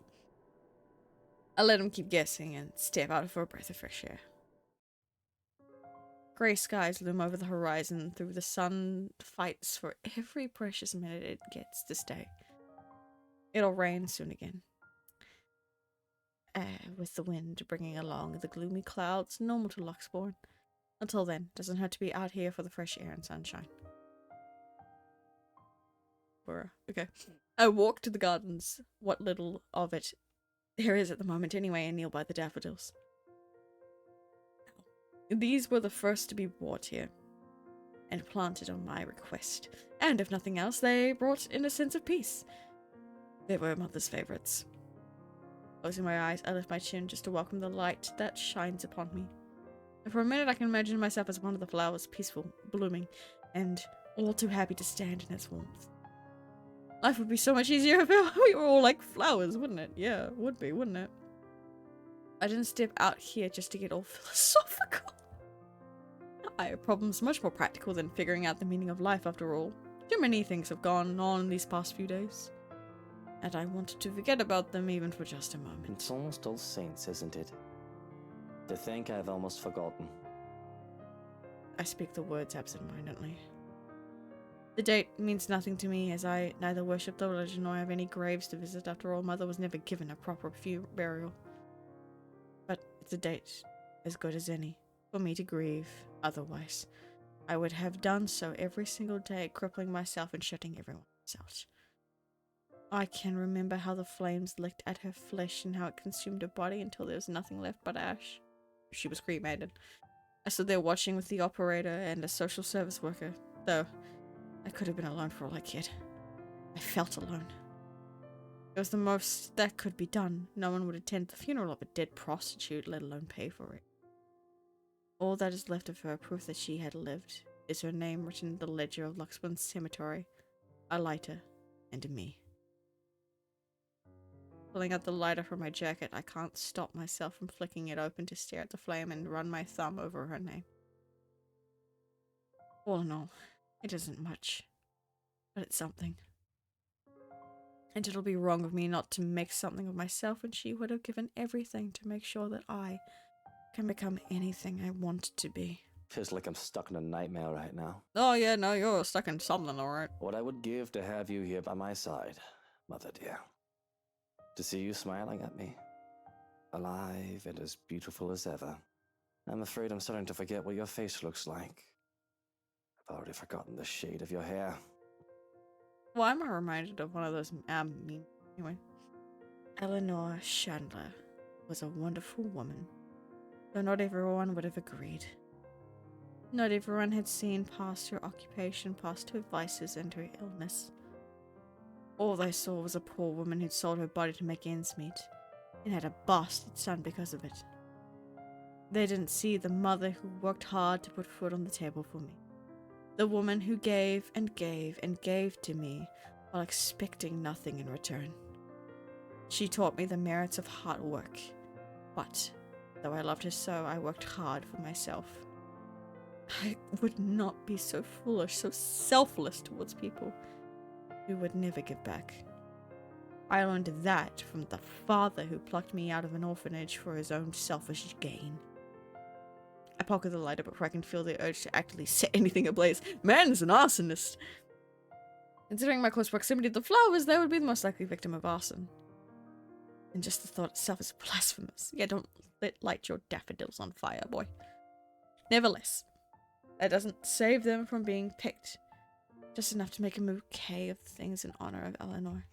I let him keep guessing and step out for a breath of fresh air. Grey skies loom over the horizon through the sun fights for every precious minute it gets to stay. It'll rain soon again. With the wind bringing along the gloomy clouds normal to Luxborn. Until then, doesn't hurt to be out here for the fresh air and sunshine. Okay. I walk to the gardens, what little of it there is at the moment anyway, and kneel by the daffodils. These were the first to be brought here, and planted on my request. And if nothing else, they brought in a sense of peace. They were Mother's favorites. Closing my eyes, I lift my chin just to welcome the light that shines upon me. And for a minute I can imagine myself as one of the flowers, peaceful, blooming, and all too happy to stand in its warmth. Life would be so much easier if we were all like flowers, wouldn't it? Yeah, it would be, wouldn't it? I didn't step out here just to get all philosophical. I have problems much more practical than figuring out the meaning of life after all. Too many things have gone on these past few days. And I wanted to forget about them even for just a moment. It's almost All Saints, isn't it? To think I've almost forgotten. I speak the words absentmindedly. The date means nothing to me, as I neither worship the religion nor have any graves to visit. After all, Mother was never given a proper burial. But it's a date as good as any for me to grieve. Otherwise, I would have done so every single day, crippling myself and shutting everyone else out. I can remember how the flames licked at her flesh and how it consumed her body until there was nothing left but ash. She was cremated. I stood there watching with the operator and a social service worker, though I could have been alone for all I cared. I felt alone. It was the most that could be done. No one would attend the funeral of a dead prostitute, let alone pay for it. All that is left of her, proof that she had lived, is her name written in the ledger of Luxburn Cemetery, a lighter, and a me. Pulling out the lighter from my jacket, I can't stop myself from flicking it open to stare at the flame and run my thumb over her name. All in all, it isn't much, but it's something. And it'll be wrong of me not to make something of myself when she would have given everything to make sure that I can become anything I want to be. Feels like I'm stuck in a nightmare right now. Oh yeah, no, you're stuck in something, alright. What I would give to have you here by my side, Mother dear. To see you smiling at me. Alive and as beautiful as ever. I'm afraid I'm starting to forget what your face looks like. I've already forgotten the shade of your hair. Why am I reminded of one of those memes? Anyway. Eleanor Chandler was a wonderful woman, though not everyone would have agreed. Not everyone had seen past her occupation, past her vices and her illness. All they saw was a poor woman who'd sold her body to make ends meet. and had a bastard son because of it. They didn't see the mother who worked hard to put food on the table for me. The woman who gave and gave and gave to me while expecting nothing in return. She taught me the merits of hard work, but though I loved her so, I worked hard for myself. I would not be so foolish, so selfless towards people who would never give back. I learned that from the father who plucked me out of an orphanage for his own selfish gain. I pocket the lighter before I can feel the urge to actively set anything ablaze. Man is an arsonist! Considering my close proximity to the flowers, they would be the most likely victim of arson. And just the thought itself is blasphemous. Yeah, don't light your daffodils on fire, boy. Nevertheless, that doesn't save them from being picked. Just enough to make a bouquet of things in honor of Eleanor.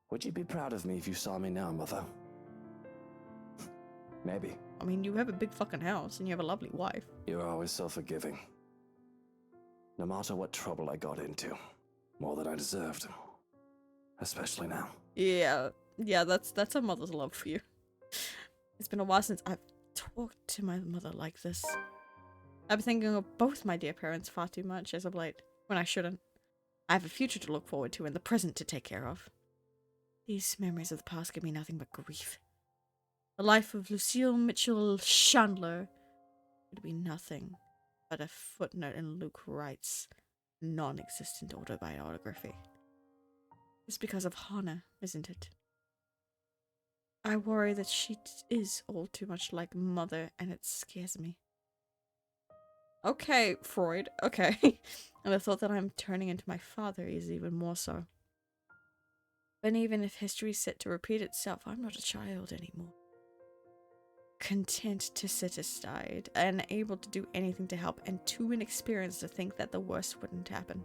Would you be proud of me if you saw me now, Mother? Maybe. I mean, you have a big fucking house, and you have a lovely wife. You're always so forgiving. No matter what trouble I got into. More than I deserved. Especially now. Yeah, that's a mother's love for you. It's been a while since I've talked to my mother like this. I've been thinking of both my dear parents far too much as of late, when I shouldn't. I have a future to look forward to and the present to take care of. These memories of the past give me nothing but grief. The life of Lucille Mitchell Chandler would be nothing but a footnote in Luke Wright's non-existent autobiography. It's because of Hannah, isn't it? I worry that she is all too much like Mother, and it scares me. Okay, Freud, okay. And the thought that I'm turning into my father is even more so. But even if history is set to repeat itself, I'm not a child anymore. Content to sit aside, unable to do anything to help, and too inexperienced to think that the worst wouldn't happen.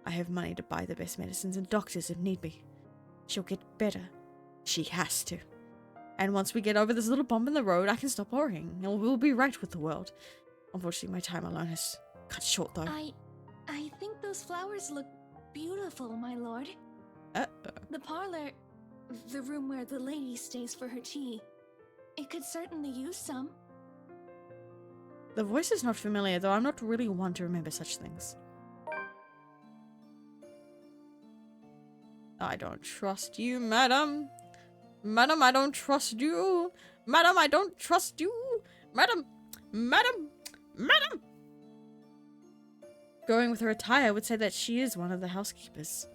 I have money to buy the best medicines and doctors if need be. She'll get better. She has to. And once we get over this little bump in the road, I can stop worrying, and we'll be right with the world. Unfortunately, my time alone has cut short, though. I think those flowers look beautiful, my lord. The parlor, the room where the lady stays for her tea, it could certainly use some. The voice is not familiar, though I'm not really one to remember such things. I don't trust you, madam. Madam, I don't trust you. Madam, I don't trust you. Madam, madam, madam. Going with her attire would say that she is one of the housekeepers.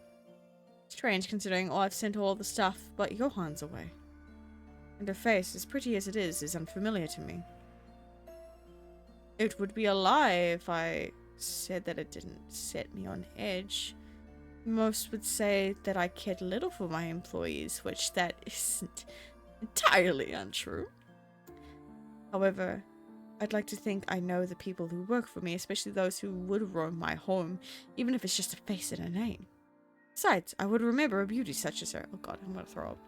Strange, considering I've sent all the stuff but Johan's away. And her face, as pretty as it is unfamiliar to me. It would be a lie if I said that it didn't set me on edge. Most would say that I cared little for my employees, which that isn't entirely untrue. However, I'd like to think I know the people who work for me, especially those who would roam my home, even if it's just a face and a name. Besides, I would remember a beauty such as her. Oh god, I'm gonna throw up.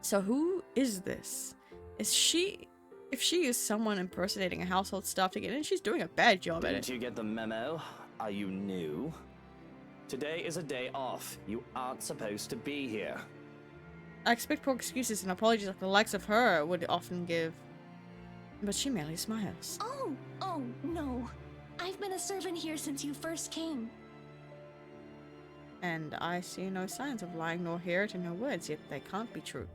So who is this? If she is someone impersonating a household staff to get in, she's doing a bad job at it. Didn't you get the memo? Are you new? Today is a day off. You aren't supposed to be here. I expect poor excuses and apologies like the likes of her would often give. But she merely smiles. Oh, no. I've been a servant here since you first came. And I see no signs of lying nor hear it in her words, yet they can't be true.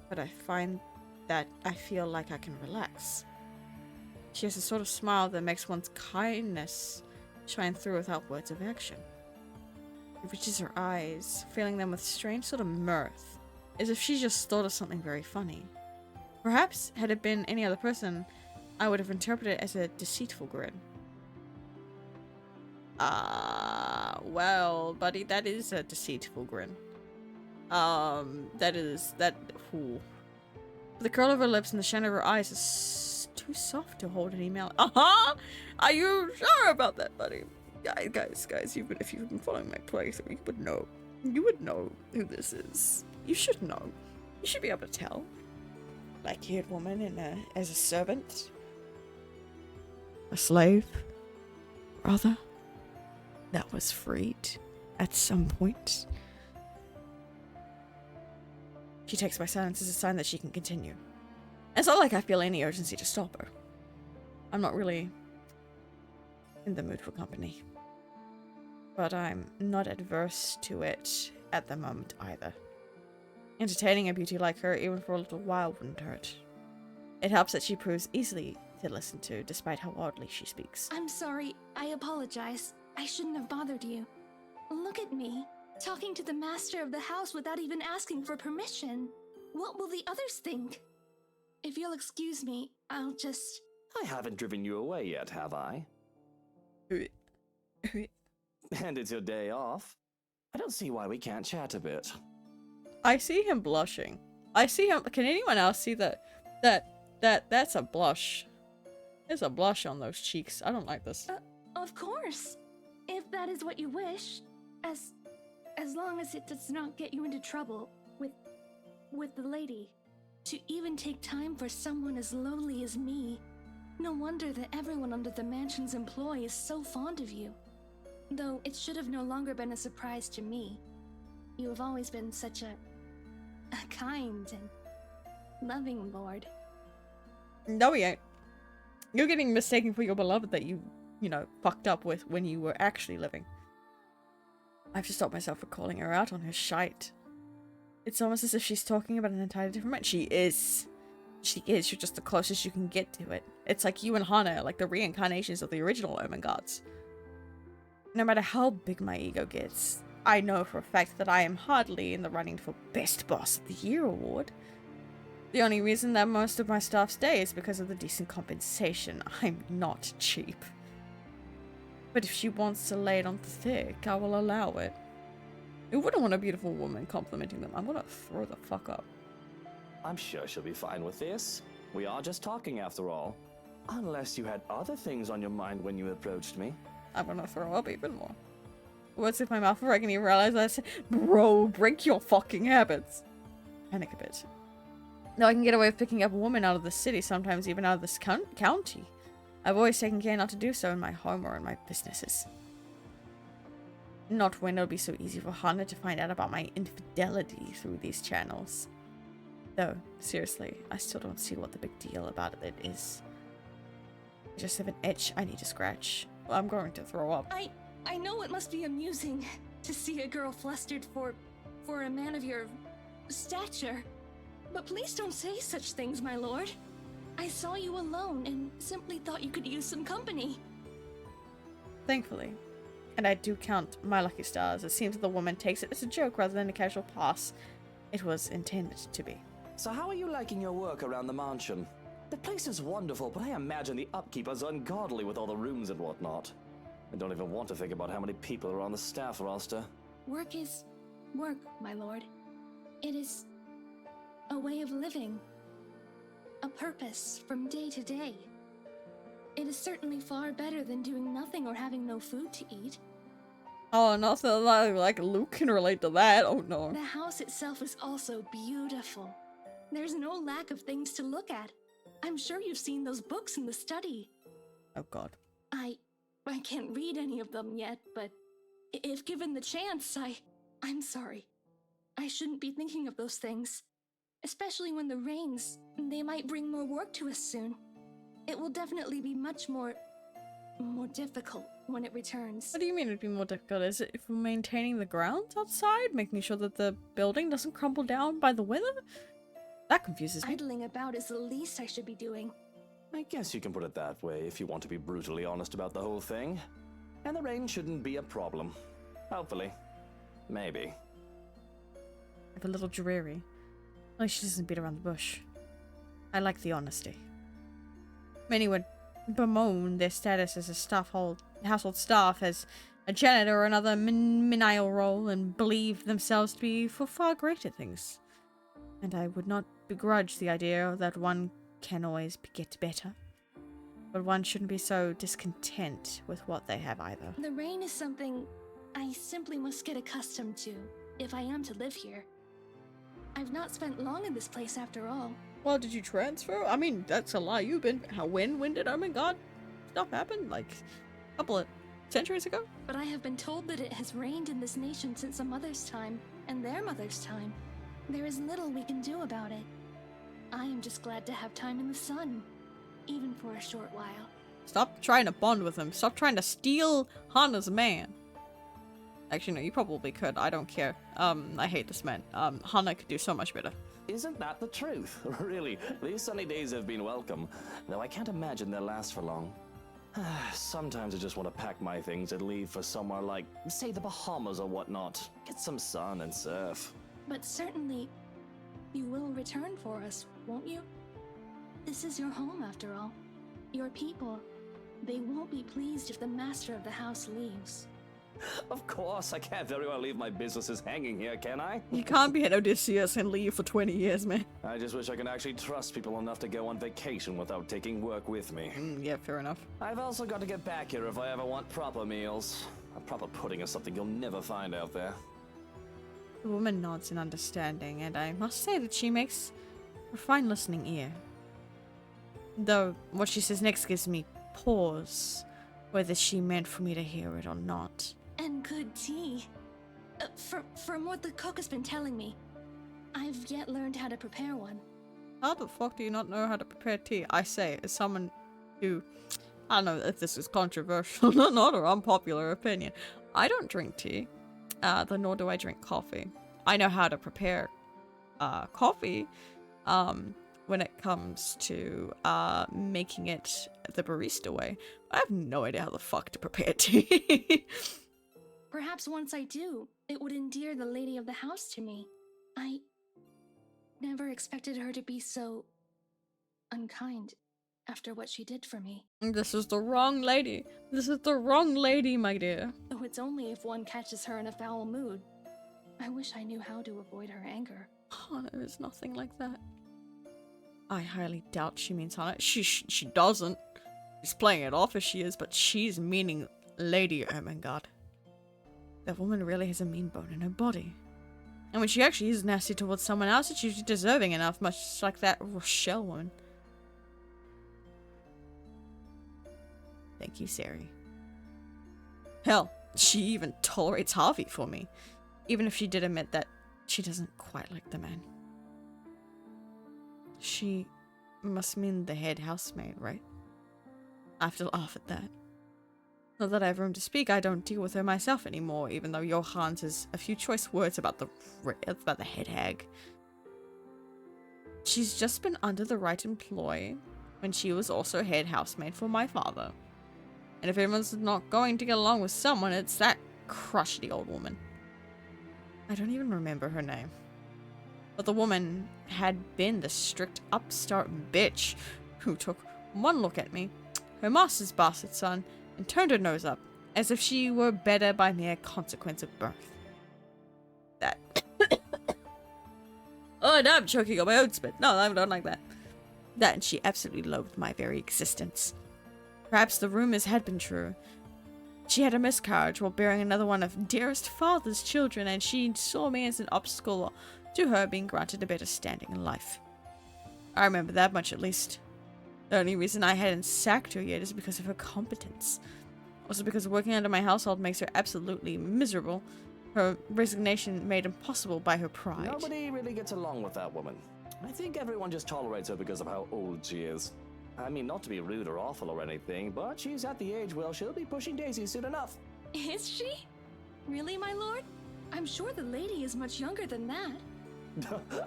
But I find that I feel like I can relax. She has a sort of smile that makes one's kindness shine through without words of action. It reaches her eyes, filling them with strange sort of mirth, as if she just thought of something very funny. Perhaps, had it been any other person, I would have interpreted it as a deceitful grin. Well, buddy, that is a deceitful grin. Ooh. The curl of her lips and the shine of her eyes is too soft to hold any malice. Are you sure about that, buddy? Guys, if you've been following my playthrough, you would know who this is. You should know. You should be able to tell. Black-haired woman as a servant. A slave. Rather. That was freed at some point. She takes my silence as a sign that she can continue. It's not like I feel any urgency to stop her. I'm not really in the mood for company. But I'm not adverse to it at the moment either. Entertaining a beauty like her, even for a little while, wouldn't hurt. It helps that she proves easily to listen to, despite how oddly she speaks. I'm sorry. I apologize. I shouldn't have bothered you. Look at me, talking to the master of the house without even asking for permission. What will the others think? If you'll excuse me, I'll just... I haven't driven you away yet, have I? And it's your day off. I don't see why we can't chat a bit. I see him blushing. I see him. Can anyone else see that? That's a blush. There's a blush on those cheeks. I don't like this. Of course. If that is what you wish. As long as it does not get you into trouble with the lady. To even take time for someone as lowly as me. No wonder that everyone under the mansion's employ is so fond of you. Though it should have no longer been a surprise to me. You have always been such a kind and loving lord. No, he ain't. You're getting mistaken for your beloved that you fucked up with when you were actually living. I have to stop myself from calling her out on her shite. It's almost as if she's talking about an entirely different man. She is. You're just the closest you can get to it. It's like you and Hana, like the reincarnations of the original Omen gods. No matter how big my ego gets, I know for a fact that I am hardly in the running for Best Boss of the Year award. The only reason that most of my staff stay is because of the decent compensation. I'm not cheap. But if she wants to lay it on thick, I will allow it. Who wouldn't want a beautiful woman complimenting them? I'm gonna throw the fuck up. I'm sure she'll be fine with this. We are just talking after all. Unless you had other things on your mind when you approached me. I'm gonna throw up even more. What's if my mouth break and you realize I said, bro, break your fucking habits. Panic a bit. Though I can get away with picking up a woman out of the city, sometimes even out of this county. I've always taken care not to do so in my home or in my businesses. Not when it'll be so easy for Hana to find out about my infidelity through these channels. Though, seriously, I still don't see what the big deal about it is. I just have an itch I need to scratch. Well, I'm going to throw up. I know it must be amusing to see a girl flustered for a man of your stature. But please don't say such things, my lord. I saw you alone and simply thought you could use some company. Thankfully. And I do count my lucky stars. It seems that the woman takes it as a joke rather than a casual pass. It was intended to be. So how are you liking your work around the mansion? The place is wonderful, but I imagine the upkeep is ungodly with all the rooms and whatnot. I don't even want to think about how many people are on the staff roster. Work is work, my lord. It is a way of living. A purpose from day to day. It is certainly far better than doing nothing or having no food to eat. Oh, nothing like Luke can relate to that. Oh no. The house itself is also beautiful. There's no lack of things to look at. I'm sure you've seen those books in the study. Oh god. I can't read any of them yet, but if given the chance, I'm sorry. I shouldn't be thinking of those things. Especially when the rains, they might bring more work to us soon. It will definitely be much more difficult when it returns. What do you mean it'd be more difficult? Is it for maintaining the grounds outside? Making sure that the building doesn't crumble down by the weather? That confuses me. Idling about is the least I should be doing. I guess you can put it that way if you want to be brutally honest about the whole thing. And the rain shouldn't be a problem. Hopefully. Maybe. A little dreary. At least she doesn't beat around the bush. I like the honesty. Many would bemoan their status as a household staff, as a janitor or another menial role, and believe themselves to be for far greater things. And I would not begrudge the idea that one can always get better. But one shouldn't be so discontent with what they have either. The rain is something I simply must get accustomed to, if I am to live here. I've not spent long in this place after all. Well, did you transfer? I mean, that's a lie. You've been... When did Omen God stuff happen? Like, a couple of centuries ago? But I have been told that it has rained in this nation since a mother's time, and their mother's time. there is little we can do about it. I am just glad to have time in the sun, even for a short while. Stop trying to bond with him. Stop trying to steal Hana's man. Actually, no, you probably could. I don't care. I hate this man. Hana could do so much better. Isn't that the truth? Really, these sunny days have been welcome, though I can't imagine they'll last for long. Sometimes I just want to pack my things and leave for somewhere like, say, the Bahamas or whatnot. Get some sun and surf. But certainly, you will return for us, won't you? This is your home, after all. Your people. They won't be pleased if the master of the house leaves. Of course, I can't very well leave my businesses hanging here, can I? You can't be an Odysseus and leave for 20 years, man. I just wish I could actually trust people enough to go on vacation without taking work with me. Yeah, fair enough. I've also got to get back here if I ever want proper meals. A proper pudding is something you'll never find out there. The woman nods in understanding, and I must say that she makes a fine listening ear. Though what she says next gives me pause, whether she meant for me to hear it or not. And good tea. From what the cook has been telling me, I've yet learned how to prepare one. How the fuck do you not know how to prepare tea? I say, as someone who, I don't know if this is controversial or not, or unpopular opinion. I don't drink tea, nor do I drink coffee. I know how to prepare coffee when it comes to making it the barista way. I have no idea how the fuck to prepare tea. Perhaps once I do, it would endear the lady of the house to me. I never expected her to be so unkind after what she did for me. This is the wrong lady. This is the wrong lady, my dear. Though it's only if one catches her in a foul mood. I wish I knew how to avoid her anger. Hana is nothing like that. I highly doubt she means Hana. She doesn't. She's playing it off as she is, but she's meaning Lady Ermengarde. That woman really has a mean bone in her body. And when she actually is nasty towards someone else, it's usually deserving enough, much like that Rochelle woman. Thank you, Sari. Hell, she even tolerates Harvey for me. Even if she did admit that she doesn't quite like the man. She must mean the head housemaid, right? I have to laugh at that. Not that I have room to speak, I don't deal with her myself anymore, even though Johannes has a few choice words about the head hag. She's just been under the right employ when she was also head housemaid for my father. And if anyone's not going to get along with someone, it's that crusty old woman. I don't even remember her name. But the woman had been the strict upstart bitch who took one look at me, her master's bastard son, and turned her nose up, as if she were better by mere consequence of birth. That. Oh, now I'm choking on my own spit. No, I don't like that. That, and she absolutely loathed my very existence. Perhaps the rumors had been true. She had a miscarriage while bearing another one of dearest father's children, and she saw me as an obstacle to her being granted a better standing in life. I remember that much at least. The only reason I hadn't sacked her yet is because of her competence. Also because working under my household makes her absolutely miserable. Her resignation made impossible by her pride. Nobody really gets along with that woman. I think everyone just tolerates her because of how old she is. I mean, not to be rude or awful or anything, but she's at the age where she'll be pushing daisies soon enough. Is she? Really, my lord? I'm sure the lady is much younger than that.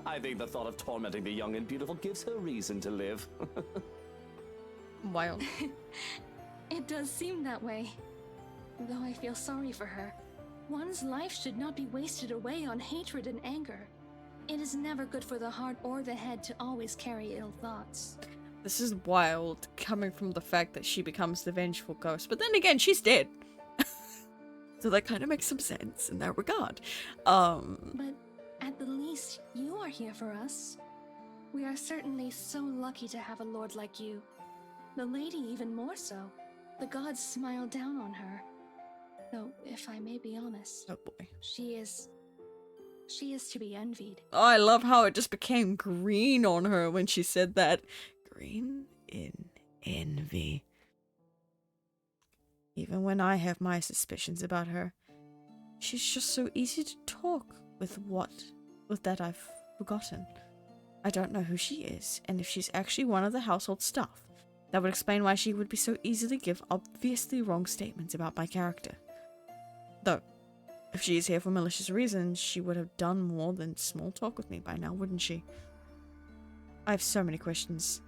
I think the thought of tormenting the young and beautiful gives her reason to live. Wild. It does seem that way. Though I feel sorry for her. One's life should not be wasted away on hatred and anger. It is never good for the heart or the head to always carry ill thoughts. This is wild, coming from the fact that she becomes the vengeful ghost. But then again, she's dead. So that kind of makes some sense in that regard. But at the least, you are here for us. We are certainly so lucky to have a lord like you. The lady even more so. The gods smile down on her. Though, if I may be honest, Oh boy. she is to be envied. Oh, I love how it just became green on her when she said that. Green in envy. Even when I have my suspicions about her, she's just so easy to talk with forgotten. I don't know who she is, and if she's actually one of the household staff, that would explain why she would be so easily give obviously wrong statements about my character. Though, if she is here for malicious reasons, she would have done more than small talk with me by now, wouldn't she? I have so many questions.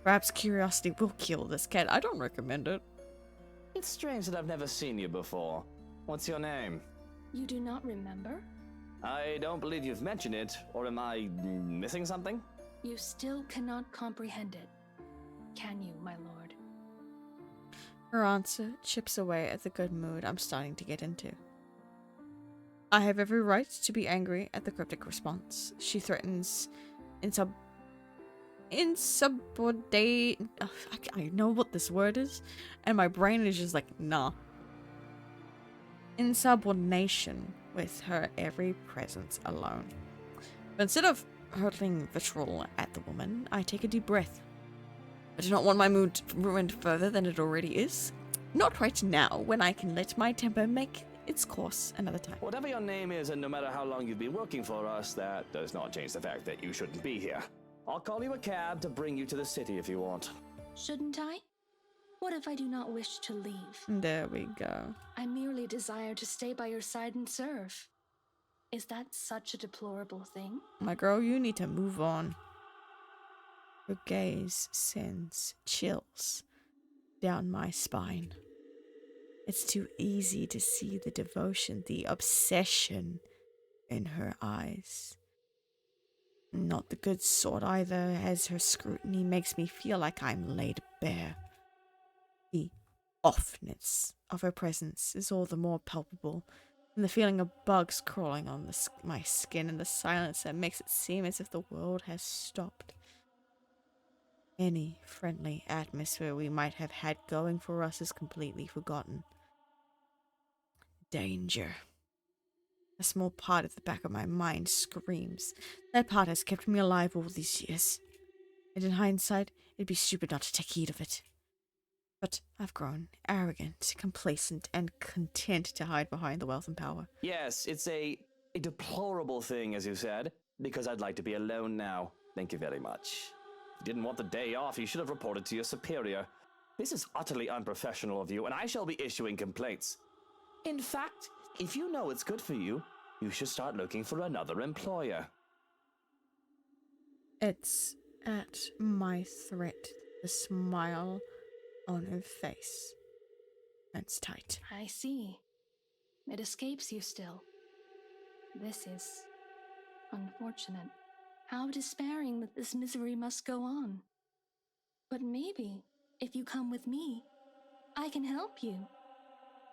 Perhaps curiosity will kill this cat. I don't recommend it. It's strange that I've never seen you before. What's your name? You do not remember? I don't believe you've mentioned it, or am I missing something? You still cannot comprehend it. Can you, my lord? Her answer chips away at the good mood I'm starting to get into. I have every right to be angry at the cryptic response. She threatens insubordinate. I know what this word is, and my brain is just like, nah. Insubordination with her every presence alone. But instead of hurling vitriol at the woman, I take a deep breath. I do not want my mood ruined further than it already is. Not right now, when I can let my temper make its course another time. Whatever your name is, and no matter how long you've been working for us, that does not change the fact that you shouldn't be here. I'll call you a cab to bring you to the city if you want. Shouldn't I? What if I do not wish to leave? There we go. I merely desire to stay by your side and serve. Is that such a deplorable thing? My girl, you need to move on. Her gaze sends chills down my spine. It's too easy to see the devotion, the obsession in her eyes. Not the good sort either, as her scrutiny makes me feel like I'm laid bare. The offness of her presence is all the more palpable, and the feeling of bugs crawling on my skin and the silence that makes it seem as if the world has stopped. Any friendly atmosphere we might have had going for us is completely forgotten. Danger. A small part of the back of my mind screams. That part has kept me alive all these years. And in hindsight, it'd be stupid not to take heed of it. But I've grown arrogant, complacent, and content to hide behind the wealth and power. Yes, it's a deplorable thing, as you said, because I'd like to be alone now. Thank you very much. If you didn't want the day off, you should have reported to your superior. This is utterly unprofessional of you, and I shall be issuing complaints. In fact, if you know it's good for you, you should start looking for another employer. It's at my threat, the smile on her face. That's tight. I see. It escapes you still. This is unfortunate. How despairing that this misery must go on. But maybe, if you come with me, I can help you.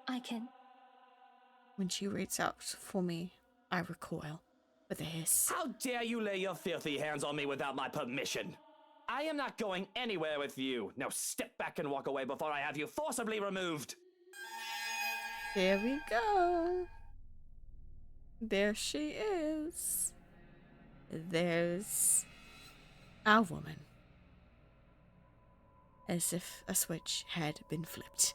I can... When she reaches out for me, I recoil with a hiss. How dare you lay your filthy hands on me without my permission? I am not going anywhere with you. Now step back and walk away before I have you forcibly removed. There we go. There she is. There's our woman. As if a switch had been flipped.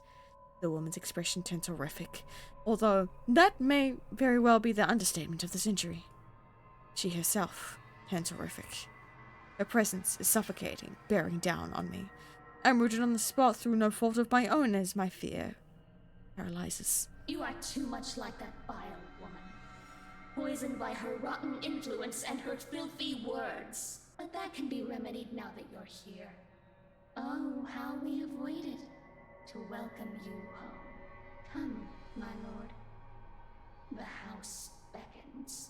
The woman's expression turns horrific, although that may very well be the understatement of the century. She herself turns horrific. Her presence is suffocating, bearing down on me. I'm rooted on the spot through no fault of my own as my fear paralyzes. You are too much like that vile woman, poisoned by her rotten influence and her filthy words. But that can be remedied now that you're here. Oh, how we have waited to welcome you home. Come, my lord. The house beckons.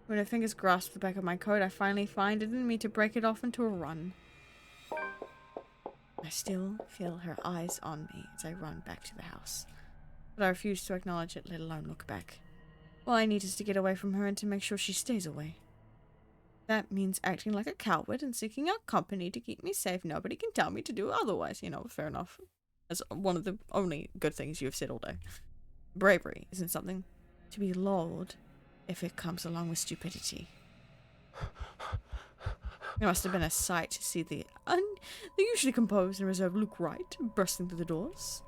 When her fingers grasp the back of my coat, I finally find it in me to break it off into a run. I still feel her eyes on me as I run back to the house, but I refuse to acknowledge it, let alone look back. All I need is to get away from her and to make sure she stays away. That means acting like a coward and seeking out company to keep me safe. Nobody can tell me to do otherwise, fair enough. That's one of the only good things you've said all day. Bravery isn't something to be lauded if it comes along with stupidity. It must have been a sight to see the usually composed and reserved Luke Wright bursting through the doors.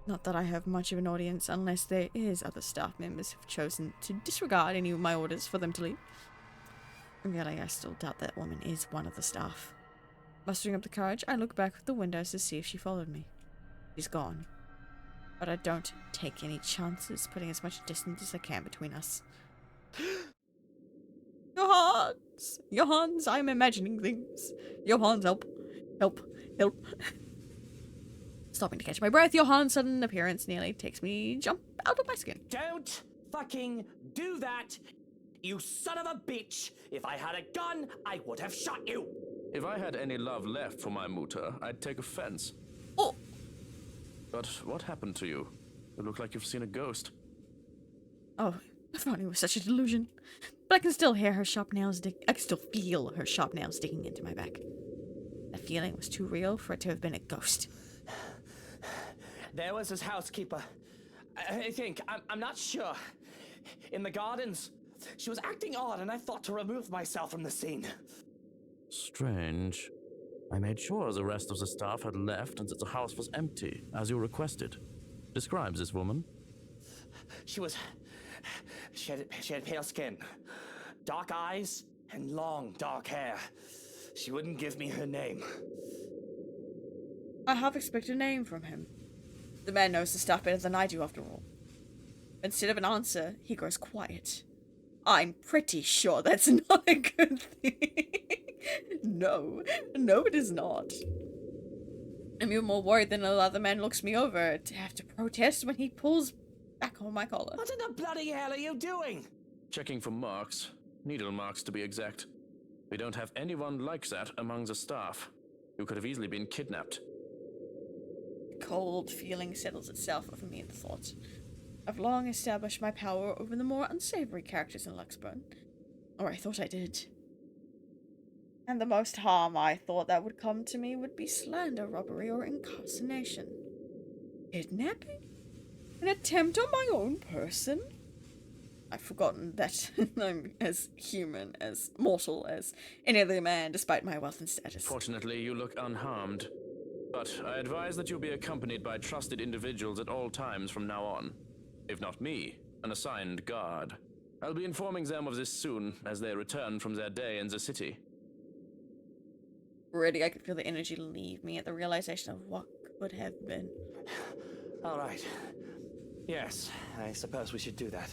Not that I have much of an audience unless there is other staff members who've chosen to disregard any of my orders for them to leave. Really, I still doubt that woman is one of the staff. Mustering up the courage, I look back at the windows to see if she followed me. She's gone. But I don't take any chances, putting as much distance as I can between us. Johans! Johans, I'm imagining things. Johans, help. Help. Help. Stopping to catch my breath, Johan's sudden appearance nearly takes me jump out of my skin. Don't fucking do that, you son of a bitch! If I had a gun, I would have shot you! If I had any love left for my mutter, I'd take offense. Oh! But what happened to you? You look like you've seen a ghost. Oh, I thought it was such a delusion. But I can still hear her sharp nails I can still feel her sharp nails digging into my back. That feeling was too real for it to have been a ghost. There was his housekeeper. I think, I'm not sure. In the gardens. She was acting odd, and I thought to remove myself from the scene. Strange. I made sure the rest of the staff had left and that the house was empty, as you requested. Describe this woman. She had pale skin, dark eyes, and long, dark hair. She wouldn't give me her name. I half expect a name from him. The man knows the stuff better than I do, after all. Instead of an answer, he grows quiet. I'm pretty sure that's not a good thing. No, it is not. I'm even more worried than the other man looks me over to have to protest when he pulls back on my collar. What in the bloody hell are you doing? Checking for marks. Needle marks, to be exact. We don't have anyone like that among the staff. You could have easily been kidnapped. A cold feeling settles itself over me at the thought. I've long established my power over the more unsavory characters in Luxburn. Or I thought I did. And the most harm I thought that would come to me would be slander, robbery, or incarceration. Kidnapping? An attempt on my own person? I've forgotten that I'm as human, as mortal as any other man, despite my wealth and status. Fortunately, you look unharmed. But I advise that you be accompanied by trusted individuals at all times from now on. If not me, an assigned guard. I'll be informing them of this soon, as they return from their day in the city. Already I could feel the energy leave me at the realization of what could have been. All right. Yes, I suppose we should do that.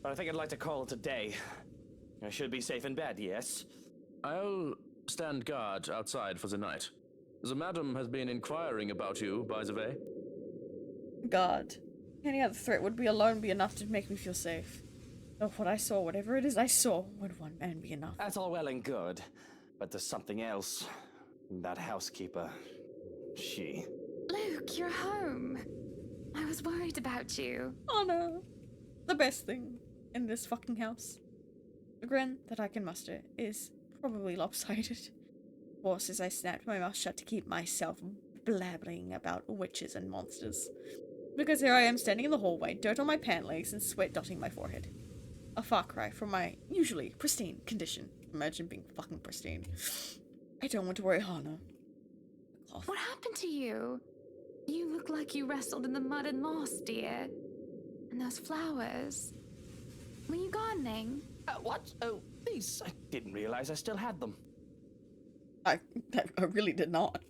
But I think I'd like to call it a day. I should be safe in bed, yes? I'll stand guard outside for the night. The madam has been inquiring about you, by the way. God. Any other threat would alone be enough to make me feel safe. Though what I saw, whatever it is I saw, would one man be enough? That's all well and good. But there's something else. That housekeeper. She. Luke, you're home. I was worried about you. Oh no. The best thing in this fucking house. The grin that I can muster is probably lopsided. Of course, as I snapped my mouth shut to keep myself blabbering about witches and monsters. Because here I am standing in the hallway, dirt on my pant legs and sweat dotting my forehead. A far cry from my usually pristine condition. Imagine being fucking pristine. I don't want to worry Hana. What happened to you? You look like you wrestled in the mud and lost, dear. And those flowers. Were you gardening? What? Oh, these. I didn't realize I still had them. I really did not.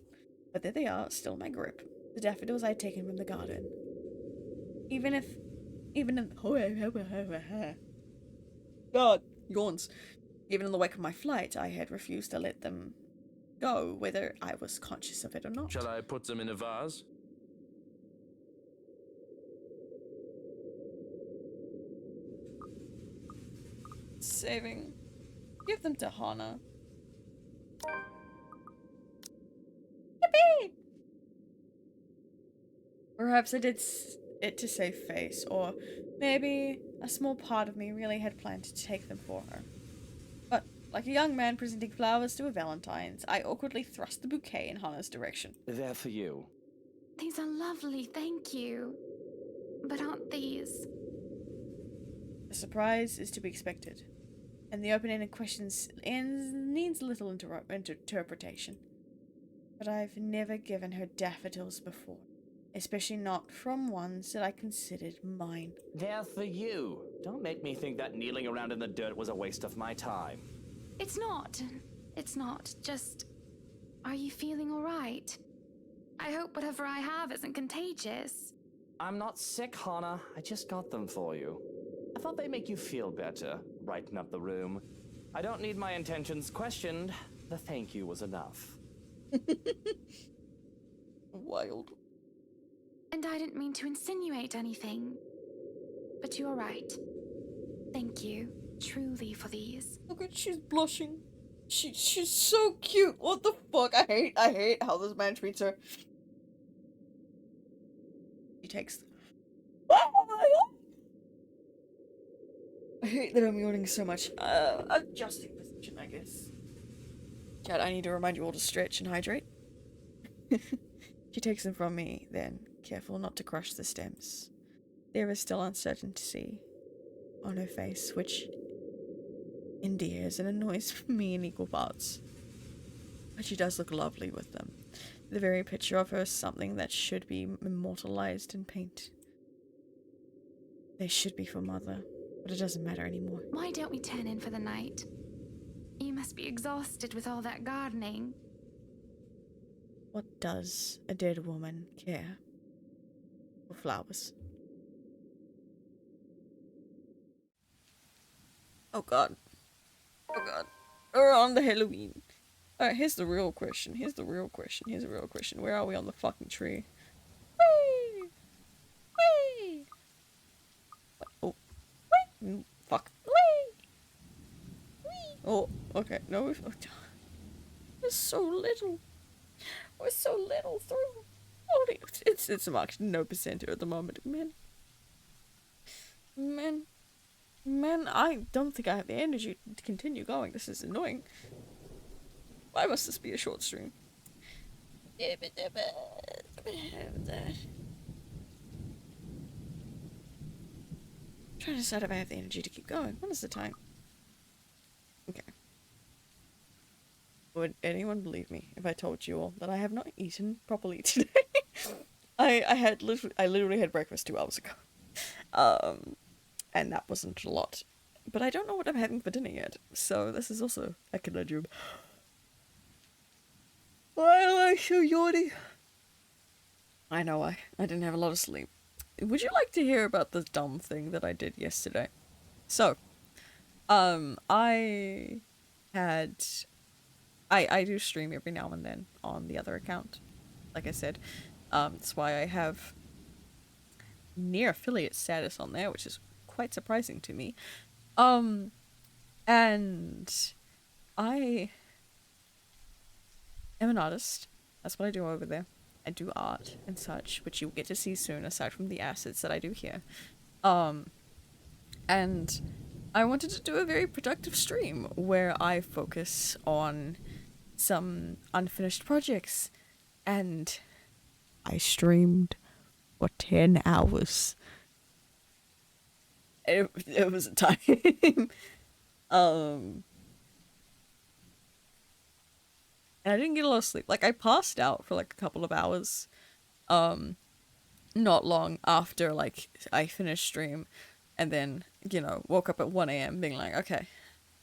But there they are, still in my grip. The daffodils I had taken from the garden. Even in God, yawns. Even in the wake of my flight, I had refused to let them go, whether I was conscious of it or not. Shall I put them in a vase? Saving. Give them to Hana. Yippee! Perhaps I did it to save face, or maybe a small part of me really had planned to take them for her. But, like a young man presenting flowers to a Valentine's, I awkwardly thrust the bouquet in Hana's direction. They're for you. These are lovely, thank you. But aren't these? The surprise is to be expected, and the open-ended questions needs little interpretation. But I've never given her daffodils before, especially not from ones that I considered mine. They're for you. Don't make me think that kneeling around in the dirt was a waste of my time. It's not. It's not. Just. Are you feeling alright? I hope whatever I have isn't contagious. I'm not sick, Hana. I just got them for you. I thought they'd make you feel better, brighten up the room. I don't need my intentions questioned. The thank you was enough. Wild. And I didn't mean to insinuate anything. But you are right. Thank you, truly, for these. Look at, she's blushing. She's so cute. What the fuck? I hate how this man treats her. She takes. Oh my god! I hate that I'm yawning so much. Adjusting position, I guess. Chad, I need to remind you all to stretch and hydrate. She takes them from me, then, careful not to crush the stems. There is still uncertainty on her face, which endears and annoys me in equal parts. But she does look lovely with them. The very picture of her is something that should be immortalized in paint. They should be for Mother, but it doesn't matter anymore. Why don't we turn in for the night? You must be exhausted with all that gardening. What does a dead woman care for flowers? Oh god. Oh god. We're on the Halloween. Alright, here's the real question. Where are we on the fucking tree? Whee! Whee! Oh. Whee! Fuck. Whee! Whee! Oh, okay. No, we're so little. We're so little through. Only it's marked no percenter at the moment. Man, I don't think I have the energy to continue going. This is annoying. Why must this be a short stream? Trying to decide if I have the energy to keep going. What is the time? Okay. Would anyone believe me if I told you all that I have not eaten properly today? I literally had breakfast 2 hours ago. And that wasn't a lot. But I don't know what I'm having for dinner yet, so this is also a conundrum. Why am I so yawny? I know why. I didn't have a lot of sleep. Would you like to hear about the dumb thing that I did yesterday? So, I do stream every now and then on the other account. Like I said, that's why I have near affiliate status on there, which is quite surprising to me. And I am an artist. That's what I do over there. I do art and such, which you'll get to see soon, aside from the assets that I do here. And I wanted to do a very productive stream where I focus on some unfinished projects, and I streamed for 10 hours. It was a time. And I didn't get a lot of sleep. Like, I passed out for like a couple of hours, not long after like I finished stream, and then, you know, woke up at 1 a.m. being like, okay,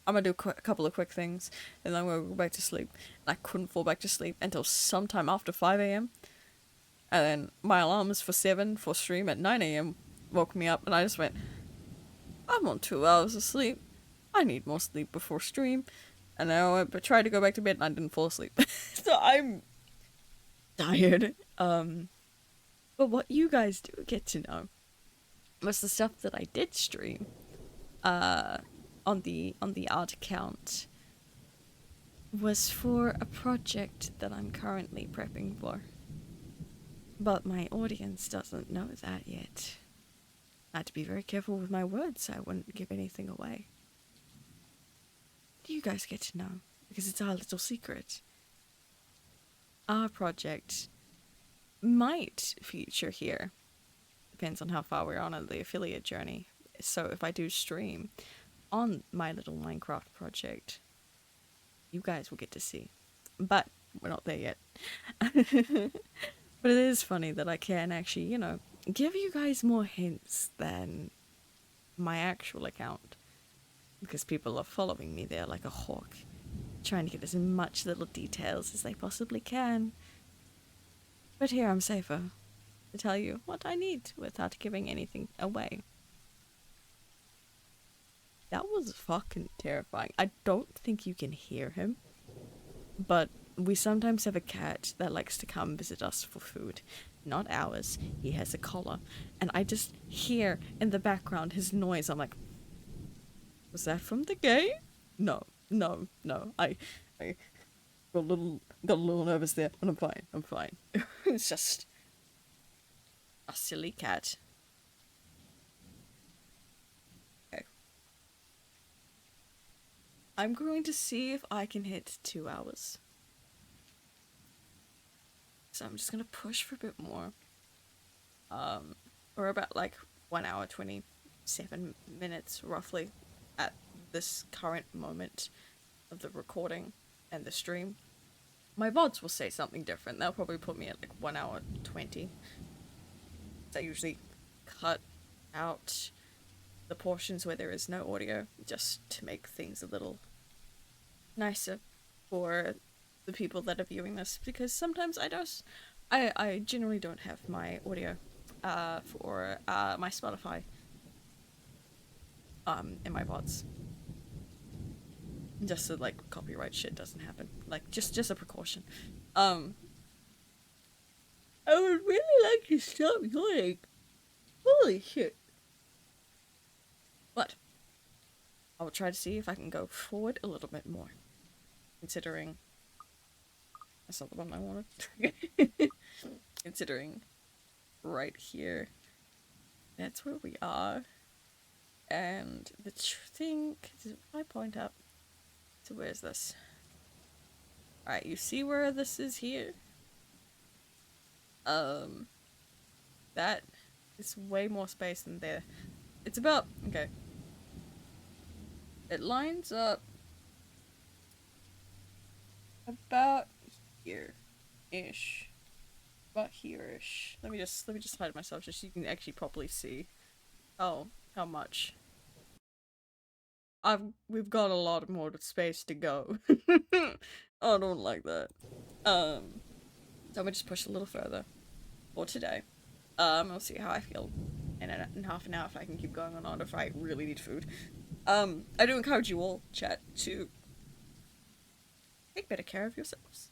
I'm gonna do a couple of quick things, and then I'm gonna go back to sleep. And I couldn't fall back to sleep until sometime after 5 a.m. And then my alarms for 7 for stream at 9 a.m. woke me up, and I just went, I'm on 2 hours of sleep. I need more sleep before stream. And I tried to go back to bed and I didn't fall asleep. So I'm tired. But what you guys do get to know was the stuff that I did stream on the art account was for a project that I'm currently prepping for. But my audience doesn't know that yet. I had to be very careful with my words so I wouldn't give anything away. You guys get to know, because it's our little secret. Our project might feature here. Depends on how far we're on the affiliate journey. So if I do stream on my little Minecraft project, you guys will get to see. But we're not there yet. But it is funny that I can actually, you know, give you guys more hints than my actual account because people are following me there like a hawk, trying to get as much little details as they possibly can. But here I'm safer to tell you what I need without giving anything away. That was fucking terrifying. I don't think you can hear him, but we sometimes have a cat that likes to come visit us for food. Not ours. He has a collar. And I just hear in the background his noise. I'm like, was that from the game? No. I got a little nervous there, but I'm fine. It's just a silly cat. Okay. I'm going to see if I can hit 2 hours. So I'm just gonna push for a bit more. We're about like 1 hour 27 minutes roughly at this current moment of the recording and the stream. My VODs will say something different. They'll probably put me at like 1 hour 20. I usually cut out the portions where there is no audio just to make things a little nicer for the people that are viewing this, because sometimes I generally don't have my audio for my Spotify in my VODs, just so like copyright shit doesn't happen, like just a precaution. I would really like to stop yawning. Holy shit. But I will try to see if I can go forward a little bit more, considering that's not the one I wanted. Considering right here, that's where we are. And the thing, if I point up, so where's this? Alright, you see where this is here? That is way more space than there. It's about, okay. It lines up about here-ish. About here-ish. Let me just hide myself just so you can actually properly see how much. We've got a lot more space to go. I don't like that. So I'm gonna just push a little further for today. I'll see how I feel in half an hour if I can keep going on, or if I really need food. I do encourage you all, chat, to take better care of yourselves.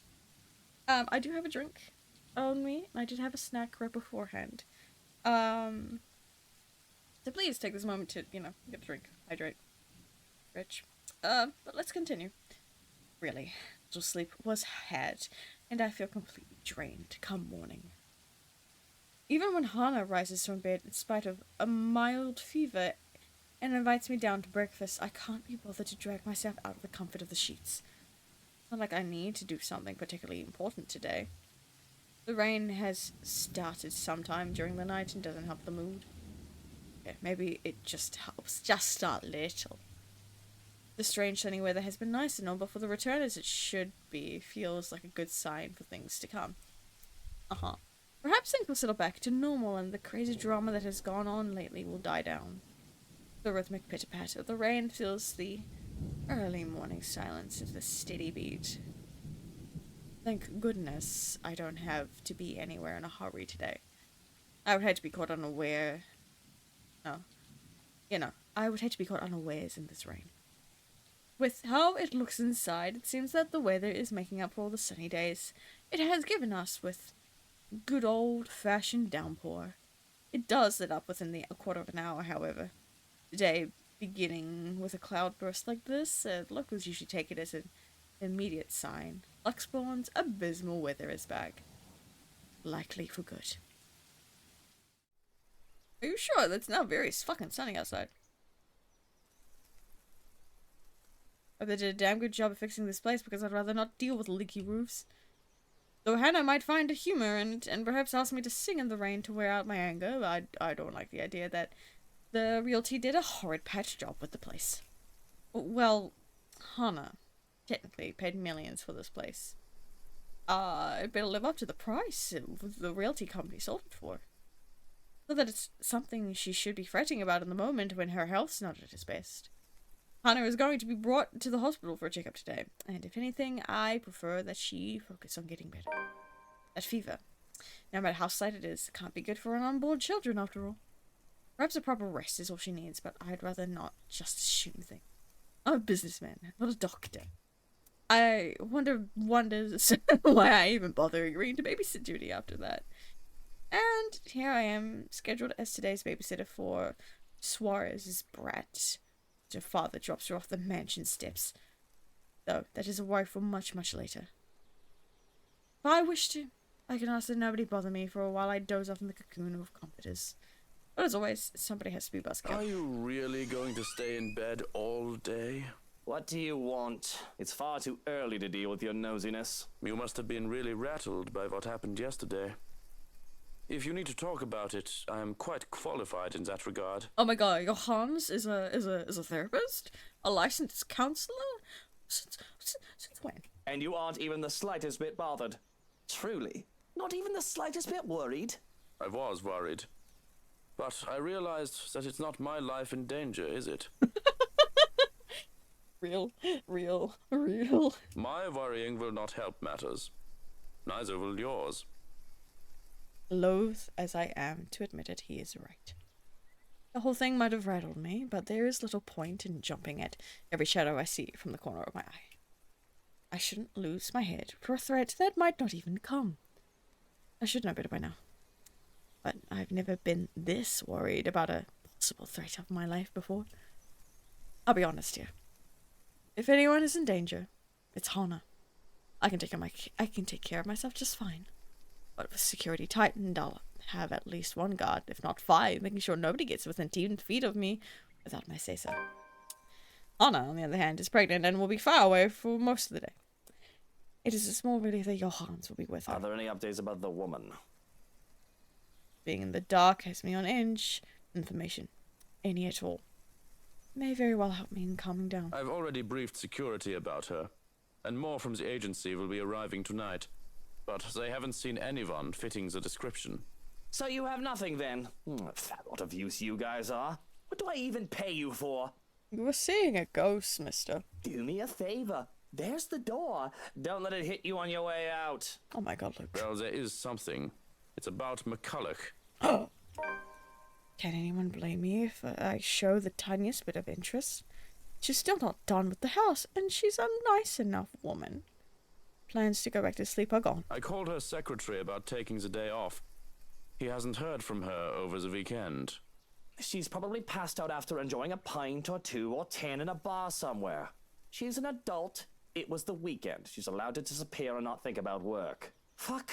I do have a drink on me, and I did have a snack right beforehand. So please take this moment to, get a drink, hydrate, rich. But let's continue. Really, little sleep was had, and I feel completely drained come morning. Even when Hana rises from bed in spite of a mild fever and invites me down to breakfast, I can't be bothered to drag myself out of the comfort of the sheets. It's not like I need to do something particularly important today. The rain has started sometime during the night and doesn't help the mood. Okay, maybe it just helps, just a little. The strange sunny weather has been nice and all, but for the return as it should be, feels like a good sign for things to come. Perhaps things will settle back to normal and the crazy drama that has gone on lately will die down. The rhythmic pitter-patter of the rain fills the early morning silence of the steady beat. Thank goodness I don't have to be anywhere in a hurry today. I would hate to be caught unaware. I would hate to be caught unawares in this rain. With how it looks inside, it seems that the weather is making up for all the sunny days it has given us with good old-fashioned downpour. It does let up within a quarter of an hour, however. The day beginning with a cloudburst like this, locals usually take it as an immediate sign. Luxborn's abysmal weather is back. Likely for good. Are you sure? That's now very fucking sunny outside. But they did a damn good job of fixing this place, because I'd rather not deal with leaky roofs. Though Hannah might find a humor in it, and perhaps ask me to sing in the rain to wear out my anger, I don't like the idea that the realty did a horrid patch job with the place. Well, Hannah technically paid millions for this place. It better live up to the price the realty company sold it for. Not that it's something she should be fretting about in the moment when her health's not at its best. Hannah is going to be brought to the hospital for a checkup today, and if anything, I prefer that she focus on getting better. That fever, no matter how slight it is, can't be good for unborn children after all. Perhaps a proper rest is all she needs, but I'd rather not just assume things. I'm a businessman, not a doctor. I wonders why I even bother agreeing to babysit duty after that. And here I am, scheduled as today's babysitter for Suarez's brat. Her father drops her off the mansion steps. Though, that is a worry for much, much later. If I wish to, I can ask that nobody bother me for a while I doze off in the cocoon of comforters. But as always, somebody has to be buzzkill. Are you really going to stay in bed all day? What do you want? It's far too early to deal with your nosiness. You must have been really rattled by what happened yesterday. If you need to talk about it, I am quite qualified in that regard. Oh my god, your Hans is a therapist? A licensed counselor? Since when? And you aren't even the slightest bit bothered. Truly, not even the slightest bit worried? I was worried. But I realized that it's not my life in danger, is it? Real. My worrying will not help matters. Neither will yours. Loath as I am to admit it, he is right. The whole thing might have rattled me, but there is little point in jumping at every shadow I see from the corner of my eye. I shouldn't lose my head for a threat that might not even come. I should know better by now. But I've never been this worried about a possible threat of my life before. I'll be honest here. If anyone is in danger, it's Hana. I can take care of myself just fine. But with security tightened, I'll have at least one guard, if not 5, making sure nobody gets within 10 feet of me without my say-so. Anna, on the other hand, is pregnant and will be far away for most of the day. It is a small relief that Johannes will be with her. Are there any updates about the woman? Being in the dark has me on edge. Information, any at all, may very well help me in calming down. I've already briefed security about her, and more from the agency will be arriving tonight. But they haven't seen anyone fitting the description. So you have nothing then? Fat lot of use you guys are. What do I even pay you for? You were seeing a ghost, mister. Do me a favor. There's the door. Don't let it hit you on your way out. Oh my god, Luke. Well, there is something. It's about McCulloch. Can anyone blame me if I show the tiniest bit of interest? She's still not done with the house, and she's a nice enough woman. Plans to go back to sleep are gone. I called her secretary about taking the day off. He hasn't heard from her over the weekend. She's probably passed out after enjoying a pint or 2 or 10 in a bar somewhere. She's an adult. It was the weekend. She's allowed to disappear and not think about work. Fuck.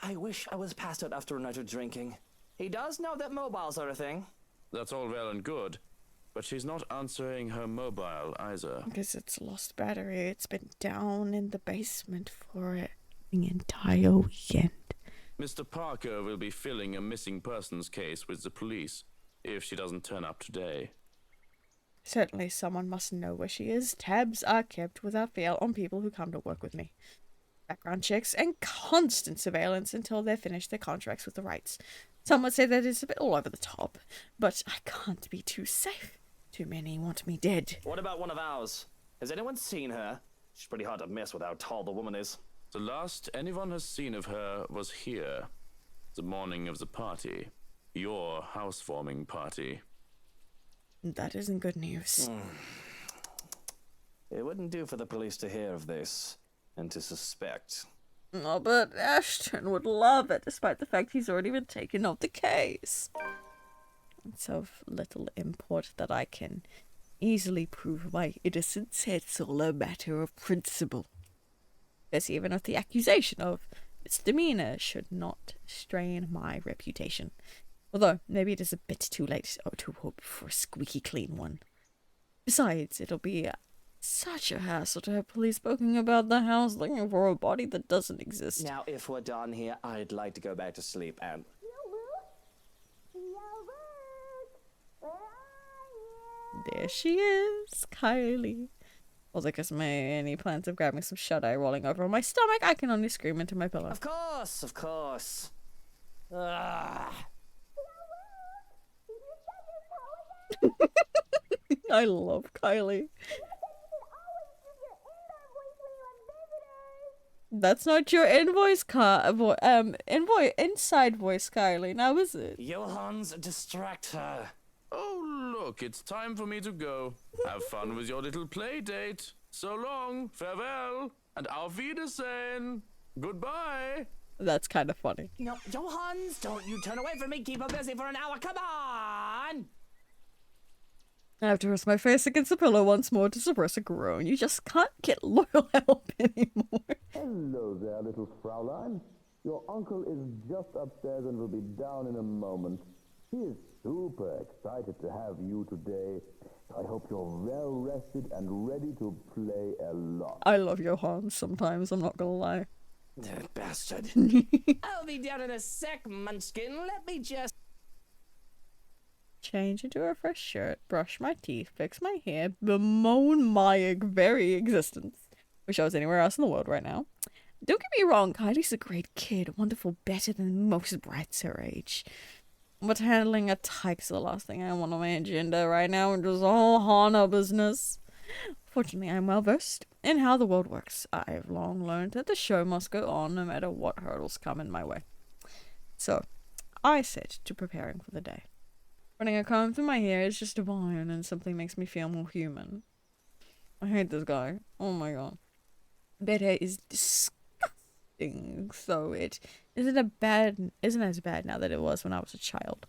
I wish I was passed out after a night of drinking. He does know that mobiles are a thing. That's all well and good, but she's not answering her mobile either. Because it's lost battery. It's been down in the basement for the entire weekend. Mr. Parker will be filling a missing persons case with the police if she doesn't turn up today. Certainly someone must know where she is. Tabs are kept without fail on people who come to work with me. Background checks and constant surveillance until they've finished their contracts with the rights. Some would say that it's a bit all over the top, but I can't be too safe. Too many want me dead. What about one of ours? Has anyone seen her? She's pretty hard to miss with how tall the woman is. The last anyone has seen of her was here, the morning of the party. Your housewarming party. That isn't good news. It wouldn't do for the police to hear of this and to suspect. Oh, but Ashton would love it, despite the fact he's already been taken off the case. It's of little import that I can easily prove my innocence. It's all a matter of principle. Because even with the accusation of misdemeanor should not strain my reputation. Although, maybe it is a bit too late to hope for a squeaky clean one. Besides, it'll be such a hassle to have police poking about the house looking for a body that doesn't exist. Now, if we're done here, I'd like to go back to sleep and... There she is, Kylie. Although, because any plans of grabbing some shut-eye rolling over on my stomach, I can only scream into my pillow. Of course, of course. Ah. I love Kylie. That's not your invoice inside voice, Kylie, now is it? Johans, distract her. Oh, look, it's time for me to go. Have fun with your little play date. So long, farewell, and auf Wiedersehen. Goodbye. That's kind of funny. No, Johans, don't you turn away from me. Keep her busy for an hour. Come on! I have to rest my face against the pillow once more to suppress a groan. You just can't get loyal help anymore. Hello there, little Fraulein. Your uncle is just upstairs and will be down in a moment. He is super excited to have you today. I hope you're well rested and ready to play a lot. I love Johann sometimes, I'm not gonna lie. That bastard. I'll be down in a sec, Munchkin. Let me just... Change into a fresh shirt, brush my teeth, fix my hair, bemoan my very existence. Wish I was anywhere else in the world right now. Don't get me wrong, Kylie's a great kid, wonderful, better than most brats her age. But handling a tyke's the last thing I want on my agenda right now, and just all Hana business. Fortunately, I'm well versed in how the world works. I've long learned that the show must go on no matter what hurdles come in my way. So, I set to preparing for the day. Running a comb through my hair is just divine, and something makes me feel more human. I hate this guy. Oh my god. Bed hair is disgusting, so it isn't as bad now that it was when I was a child.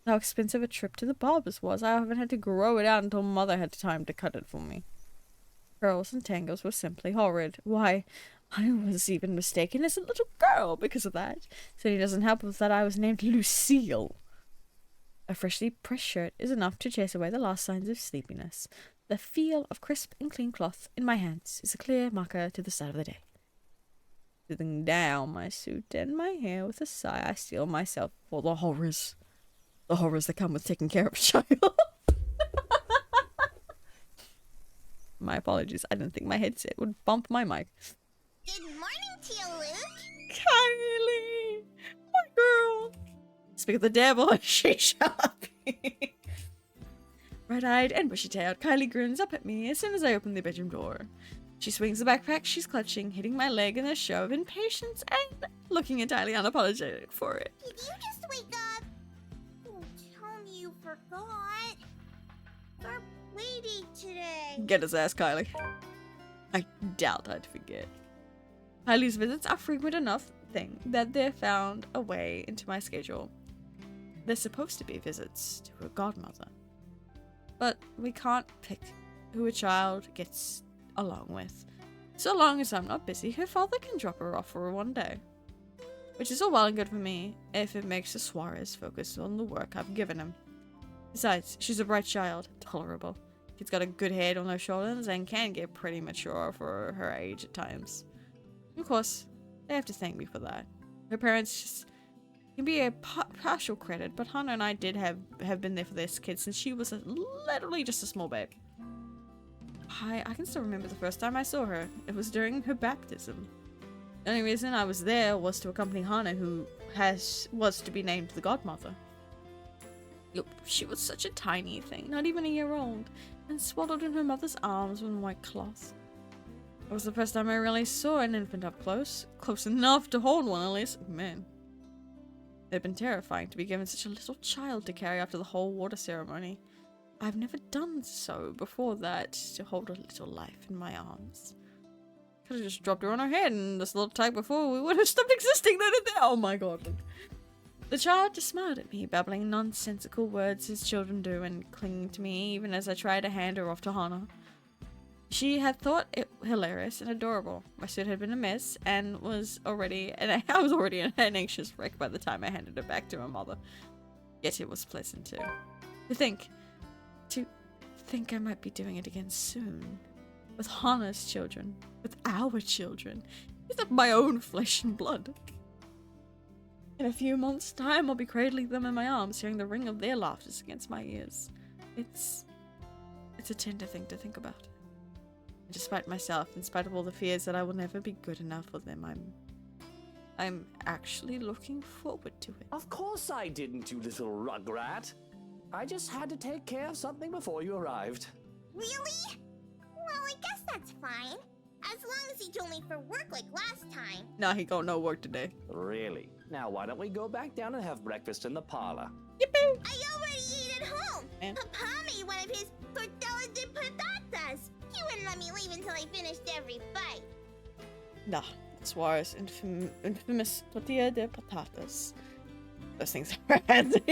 How expensive a trip to the barber's was. I often had to grow it out until mother had time to cut it for me. Curls and tangles were simply horrid. Why, I was even mistaken as a little girl because of that. So it doesn't help with that I was named Lucille. A freshly pressed shirt is enough to chase away the last signs of sleepiness. The feel of crisp and clean cloth in my hands is a clear marker to the start of the day. Soothing down my suit and my hair with a sigh, I steel myself for the horrors. The horrors that come with taking care of a child. My apologies. I didn't think my headset would bump my mic. Good morning to you, Luke. Kylie! My girl! Speak of the devil, she shall be. Red-eyed and bushy-tailed, Kylie grins up at me as soon as I open the bedroom door. She swings the backpack she's clutching, hitting my leg in a show of impatience and looking entirely unapologetic for it. Did you just wake up? Oh, tell me you forgot. Our playdate today. Get his ass, Kylie. I doubt I'd forget. Kylie's visits are frequent enough thing that they've found a way into my schedule. They're supposed to be visits to her godmother. But we can't pick who a child gets along with. So long as I'm not busy, her father can drop her off for one day. Which is all well and good for me, if it makes the Suarez focus on the work I've given him. Besides, she's a bright child, tolerable. She's got a good head on her shoulders and can get pretty mature for her age at times. Of course, they have to thank me for that. Her parents just can be a partial credit, but Hannah and I did have been there for this kid since she was literally just a small babe. I can still remember the first time I saw her. It was during her baptism. The only reason I was there was to accompany Hannah, who was to be named the godmother. She was such a tiny thing, not even a year old, and swaddled in her mother's arms with white cloth. It was the first time I really saw an infant up close enough to hold one at least. Man. It had been terrifying to be given such a little child to carry after the whole water ceremony. I've never done so before that, to hold a little life in my arms. Could have just dropped her on her head and this little tyke before we would have stopped existing then and there. Oh my god. The child just smiled at me, babbling nonsensical words as children do and clinging to me even as I tried to hand her off to Hannah. She had thought it hilarious and adorable. My suit had been a mess and I was already an anxious wreck by the time I handed her back to her mother. Yet it was pleasant too. To think I might be doing it again soon. With Hannah's children. With our children. With my own flesh and blood. In a few months' time, I'll be cradling them in my arms, hearing the ring of their laughter against my ears. It's a tender thing to think about. And despite myself, in spite of all the fears that I will never be good enough for them, I'm actually looking forward to it. Of course I didn't, you little rugrat. I just had to take care of something before you arrived. Really? Well, I guess that's fine. As long as he told me for work like last time. Nah, he got no work today. Really? Now why don't we go back down and have breakfast in the parlor? Yippee! I already ate at home. Man. Papa made one of his tortillas de patatas. He wouldn't let me leave until I finished every bite. Nah, Suarez infamous tortilla de patatas. Those things are bad.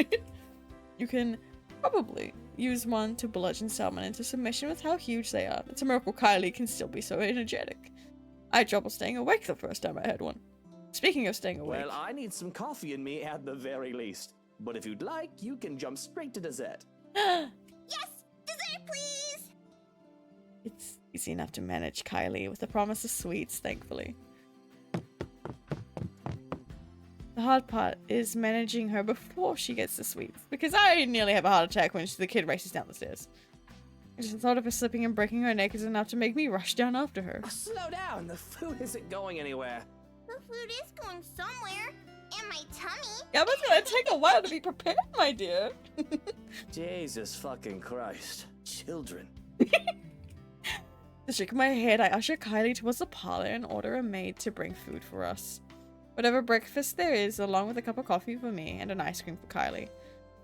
You can probably use one to bludgeon someone into submission with how huge they are. It's a miracle Kylie can still be so energetic. I had trouble staying awake the first time I had one. Speaking of staying awake... Well, I need some coffee in me at the very least. But if you'd like, you can jump straight to dessert. Yes! Dessert, please! It's easy enough to manage Kylie with the promise of sweets, thankfully. The hard part is managing her before she gets the sweets, because I nearly have a heart attack when the kid races down the stairs. Just the thought of her slipping and breaking her neck is enough to make me rush down after her. Oh, slow down, the food isn't going anywhere. The food is going somewhere. In my tummy. Yeah, but it's gonna take a while to be prepared, my dear. Jesus fucking Christ. Children. To shake my head, I usher Kylie towards the parlor and order a maid to bring food for us. Whatever breakfast there is, along with a cup of coffee for me and an ice cream for Kylie.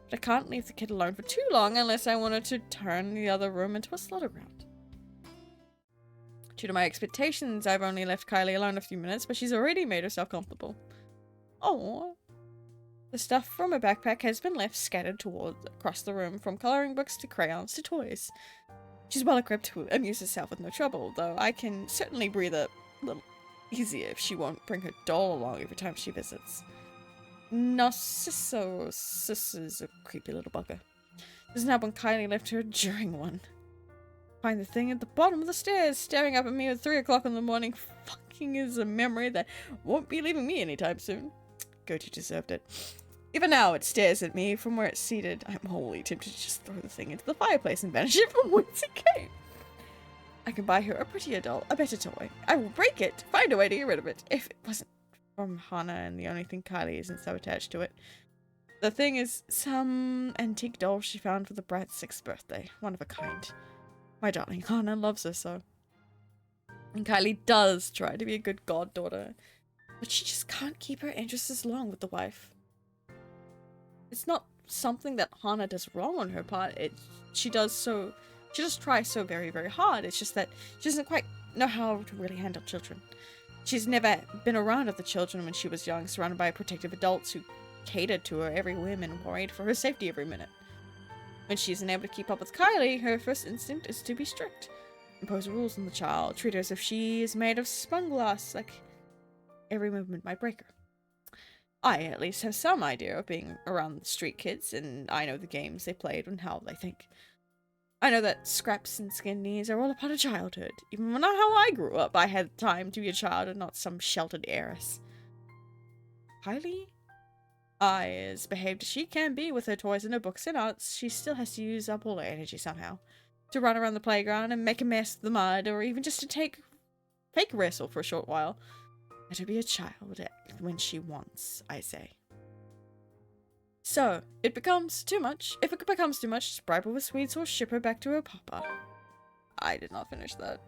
But I can't leave the kid alone for too long unless I wanted to turn the other room into a slaughter ground. Due to my expectations, I've only left Kylie alone a few minutes, but she's already made herself comfortable. Oh, the stuff from her backpack has been left scattered across the room, from coloring books to crayons to toys. She's well equipped to amuse herself with no trouble, though I can certainly breathe a little easier if she won't bring her doll along every time she visits. Narcissus is a creepy little bugger. Doesn't help when Kylie left her during one. Find the thing at the bottom of the stairs, staring up at me at 3 o'clock in the morning. Fucking is a memory that won't be leaving me anytime soon. Goatee deserved it. Even now, it stares at me from where it's seated. I'm wholly tempted to just throw the thing into the fireplace and banish it from whence it came. I can buy her a prettier doll, a better toy. I will break it, find a way to get rid of it, if it wasn't from Hana and the only thing Kylie isn't so attached to it. The thing is some antique doll she found for the brat's 6th birthday. One of a kind. My darling Hana loves her so. And Kylie does try to be a good goddaughter, but she just can't keep her interests as long with the wife. It's not something that Hana does wrong on her part. She does try so very, very hard. It's just that she doesn't quite know how to really handle children. She's never been around other children when she was young, surrounded by protective adults who catered to her every whim and worried for her safety every minute. When she isn't able to keep up with Kylie, her first instinct is to be strict. Impose rules on the child, treat her as if she is made of spun glass, like every movement might break her. I at least have some idea of being around the street kids, and I know the games they played and how they think. I know that scraps and skin knees are all a part of childhood. Even when how I grew up, I had time to be a child and not some sheltered heiress. Kylie? As behaved as she can be with her toys and her books and arts, she still has to use up all her energy somehow. To run around the playground and make a mess of the mud, or even just to fake wrestle for a short while. Let her be a child when she wants, I say. So, it becomes too much. If it becomes too much, just bribe her with sweets or ship her back to her papa. I did not finish that.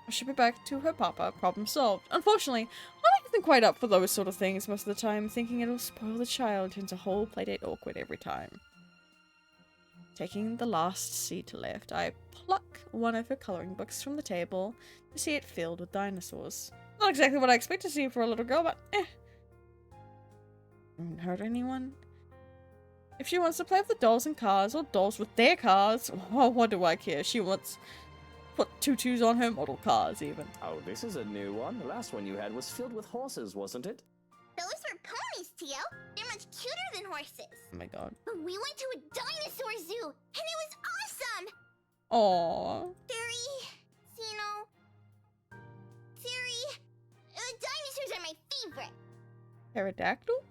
I'll ship her back to her papa. Problem solved. Unfortunately, Hana isn't quite up for those sort of things most of the time, thinking it'll spoil the child turns a whole playdate awkward every time. Taking the last seat left, I pluck one of her coloring books from the table to see it filled with dinosaurs. Not exactly what I expect to see for a little girl, but Won't hurt anyone. If she wants to play with the dolls and cars, or dolls with their cars, well, what do I care? She wants put tutus on her model cars, even. Oh, this is a new one. The last one you had was filled with horses, wasn't it? Those were ponies, Tio. They're much cuter than horses. Oh my god. But we went to a dinosaur zoo, and it was awesome! Aww. Dinosaurs are my favorite. Pterodactyl?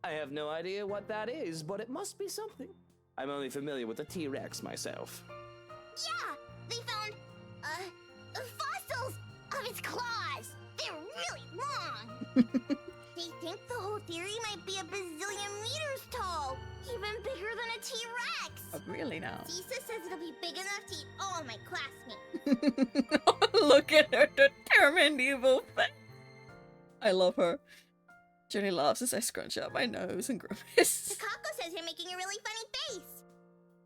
I have no idea what that is, but it must be something. I'm only familiar with the T-Rex myself. Yeah, they found, fossils of its claws. They're really long. They think the whole theory might be a bazillion meters tall. Even even bigger than a T-Rex! Oh, really now? Tisa says it'll be big enough to eat all my classmates. Look at her determined evil face. I love her. Jenny laughs as I scrunch up my nose and grimace. Takako says you're making a really funny face.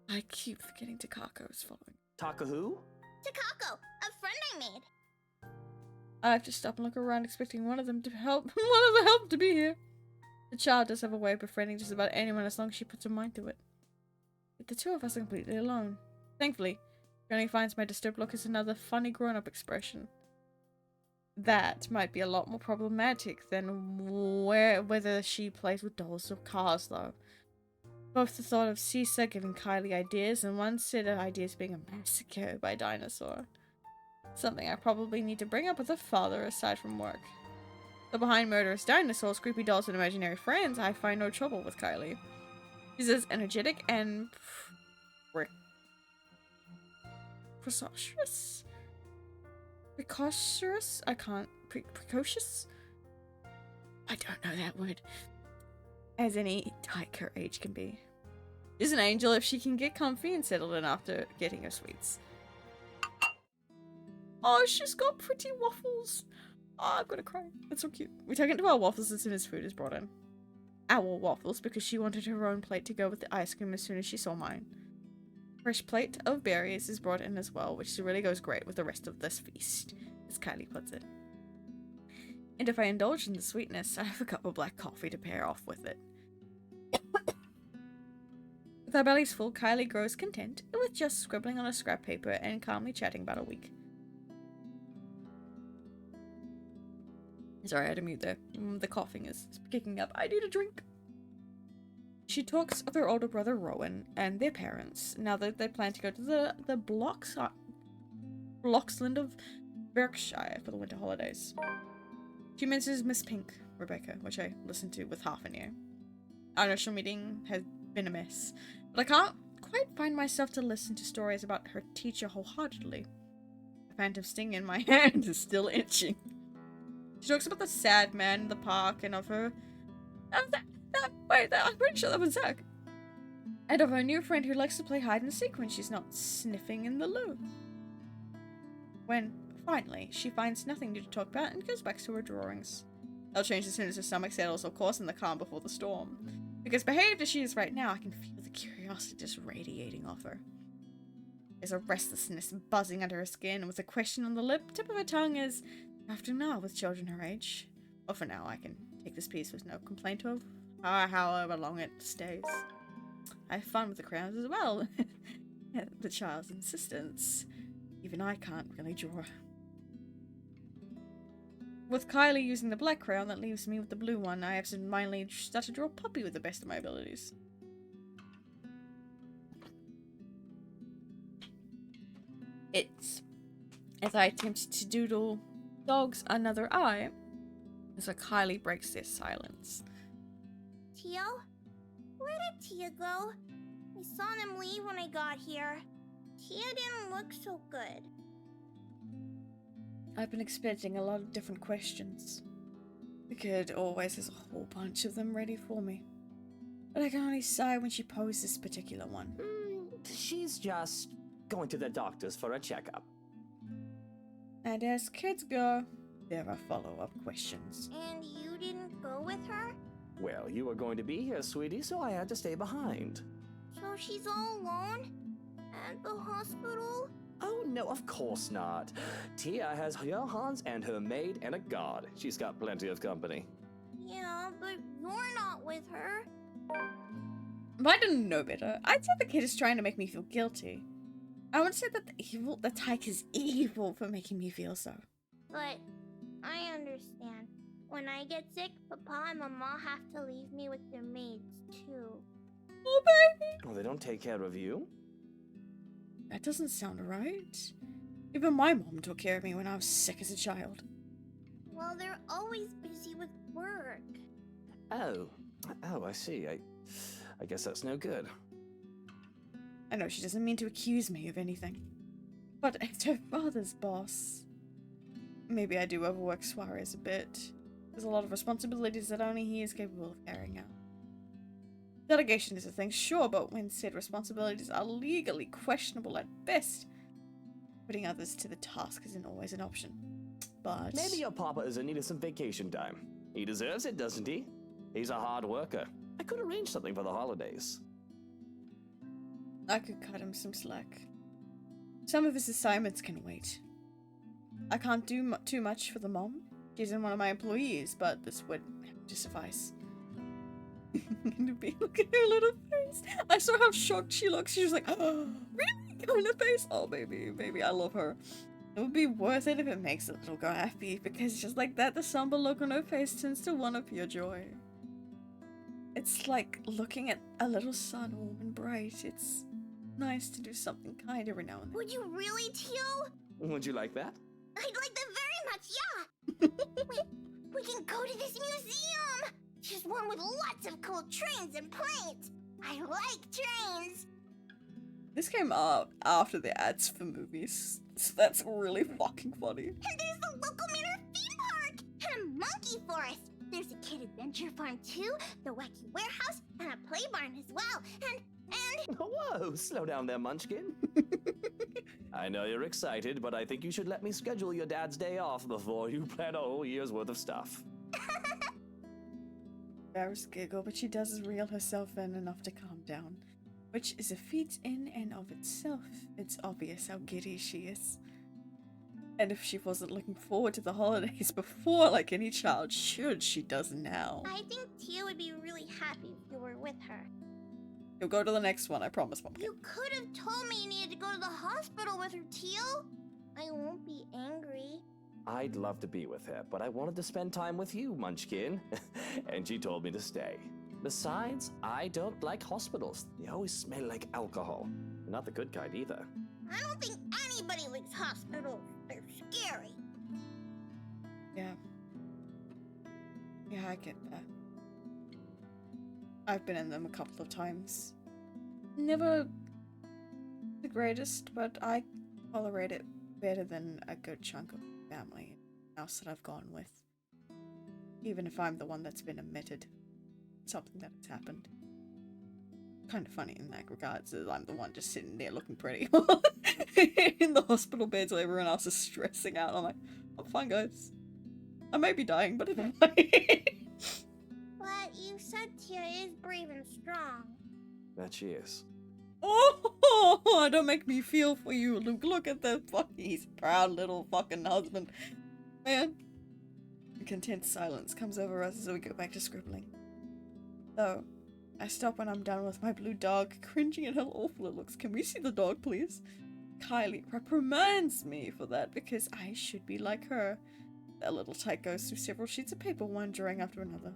I keep forgetting Takako is following. Taka who? Takako, a friend I made. I have to stop and look around, expecting one of them to help. One of the help to be here. The child does have a way of befriending just about anyone as long as she puts her mind to it. But the two of us are completely alone. Thankfully, Johnny finds my disturbed look as another funny grown-up expression. That might be a lot more problematic than whether she plays with dolls or cars, though. Both the thought of Cisa giving Kylie ideas and one set of ideas being a massacre by dinosaur. Something I probably need to bring up with her father aside from work. Though behind murderous dinosaurs, creepy dolls, and imaginary friends, I find no trouble with Kylie. She's as energetic and precocious? Precocious? I can't. Precocious? I don't know that word. As any tyke her age can be. She's an angel if she can get comfy and settled in after getting her sweets. Oh, she's got pretty waffles. Oh, I'm gonna cry. That's so cute. We take it to our waffles as soon as food is brought in. Our waffles because she wanted her own plate to go with the ice cream as soon as she saw mine. Fresh plate of berries is brought in as well, which really goes great with the rest of this feast, as Kylie puts it. And if I indulge in the sweetness, I have a cup of black coffee to pair off with it. With our bellies full, Kylie grows content with just scribbling on a scrap paper and calmly chatting about a week. Sorry, I had to mute there. The coughing is kicking up. I need a drink. She talks of her older brother Rowan and their parents, now that they plan to go to the Bloxland of Berkshire for the winter holidays. She mentions Miss Pink, Rebecca, which I listened to with half an ear. Our initial meeting has been a mess, but I can't quite find myself to listen to stories about her teacher wholeheartedly. The phantom sting in my hand is still itching. She talks about the sad man in the park and of her... Wait, I'm pretty sure that was Zach. And of her new friend who likes to play hide and seek when she's not sniffing in the loo. When, finally, she finds nothing new to talk about and goes back to her drawings. They'll change as soon as her stomach settles, of course, in the calm before the storm. Because behaved as she is right now, I can feel the curiosity just radiating off her. There's a restlessness buzzing under her skin, and with a question on the tip of her tongue is... Often now with children her age. Or for now, I can take this piece with no complaint of however long it stays. I have fun with the crayons as well. At the child's insistence. Even I can't really draw. With Kylie using the black crayon that leaves me with the blue one, I have mindly started to draw Puppy with the best of my abilities. It's as I attempt to doodle Dog's another eye, as Kylie breaks their silence. Tio? Where did Tia go? I saw them leave when I got here. Tia didn't look so good. I've been expecting a lot of different questions. The kid always has a whole bunch of them ready for me. But I can only sigh when she posed this particular one. She's just going to the doctor's for a checkup. And as kids go, there are follow-up questions. And you didn't go with her? Well, you were going to be here, sweetie, so I had to stay behind. So she's all alone? At the hospital? Oh, no, of course not. Tia has Johans and her maid and a guard. She's got plenty of company. Yeah, but you're not with her. If I didn't know better, I'd say the kid is trying to make me feel guilty. I would say that the tyke is evil for making me feel so. But I understand. When I get sick, Papa and Mama have to leave me with their maids, too. Oh, baby! Oh, they don't take care of you? That doesn't sound right. Even my mom took care of me when I was sick as a child. Well, they're always busy with work. Oh, I see. I guess that's no good. I know she doesn't mean to accuse me of anything. But as her father's boss... Maybe I do overwork Suarez a bit. There's a lot of responsibilities that only he is capable of carrying out. Delegation is a thing, sure, but when said responsibilities are legally questionable at best, putting others to the task isn't always an option. But Maybe your papa is in need of some vacation time. He deserves it, doesn't he? He's a hard worker. I could arrange something for the holidays. I could cut him some slack. Some of his assignments can wait. I can't do too much for the mom. She isn't one of my employees, but this would have to suffice. Look at her little face. I saw how shocked she looks. She was like, oh, really? Kind of face. Oh, baby, I love her. It would be worth it if it makes the little girl happy, because just like that, the somber look on her face turns to one of pure joy. It's like looking at a little sun warm and bright. It's nice to do something kind every now and then. Would you really, Tio? Would you like that? I'd like that very much, yeah! we can go to this museum! There's one with lots of cool trains and planes! I like trains! This came out after the ads for movies, so that's really fucking funny. And there's the local manor theme park! And a monkey forest! There's a kid adventure farm too, the wacky warehouse, and a play barn as well, and... Whoa, slow down there, Munchkin. I know you're excited, but I think you should let me schedule your dad's day off before you plan a whole year's worth of stuff. Varys giggle, but she does reel herself in enough to calm down, which is a feat in and of itself. It's obvious how giddy she is. And if she wasn't looking forward to the holidays before like any child should, she does now. I think Tia would be really happy if you were with her. You'll go to the next one, I promise, Pumpkin. You could have told me you needed to go to the hospital with her, Teal. I won't be angry. I'd love to be with her, but I wanted to spend time with you, Munchkin. And she told me to stay. Besides, I don't like hospitals. They always smell like alcohol. Not the good kind either. I don't think anybody likes hospitals. They're scary. Yeah. Yeah, I get that. I've been in them a couple of times. Never the greatest, but I tolerate it better than a good chunk of family house that I've gone with. Even if I'm the one that's been admitted. Something that has happened. Kind of funny in that regards, as I'm the one just sitting there looking pretty in the hospital beds while everyone else is stressing out. I'm like, I'm fine, guys. I may be dying, but it's fine. But you said Tia is brave and strong. That she is. Oh, don't make me feel for you, Luke. Look at that he's proud little fucking husband. Man. A content silence comes over us as we go back to scribbling. Though, I stop when I'm done with my blue dog, cringing at how awful it looks. Can we see the dog, please? Kylie reprimands me for that because I should be like her. That little tyke goes through several sheets of paper, one drawing after another.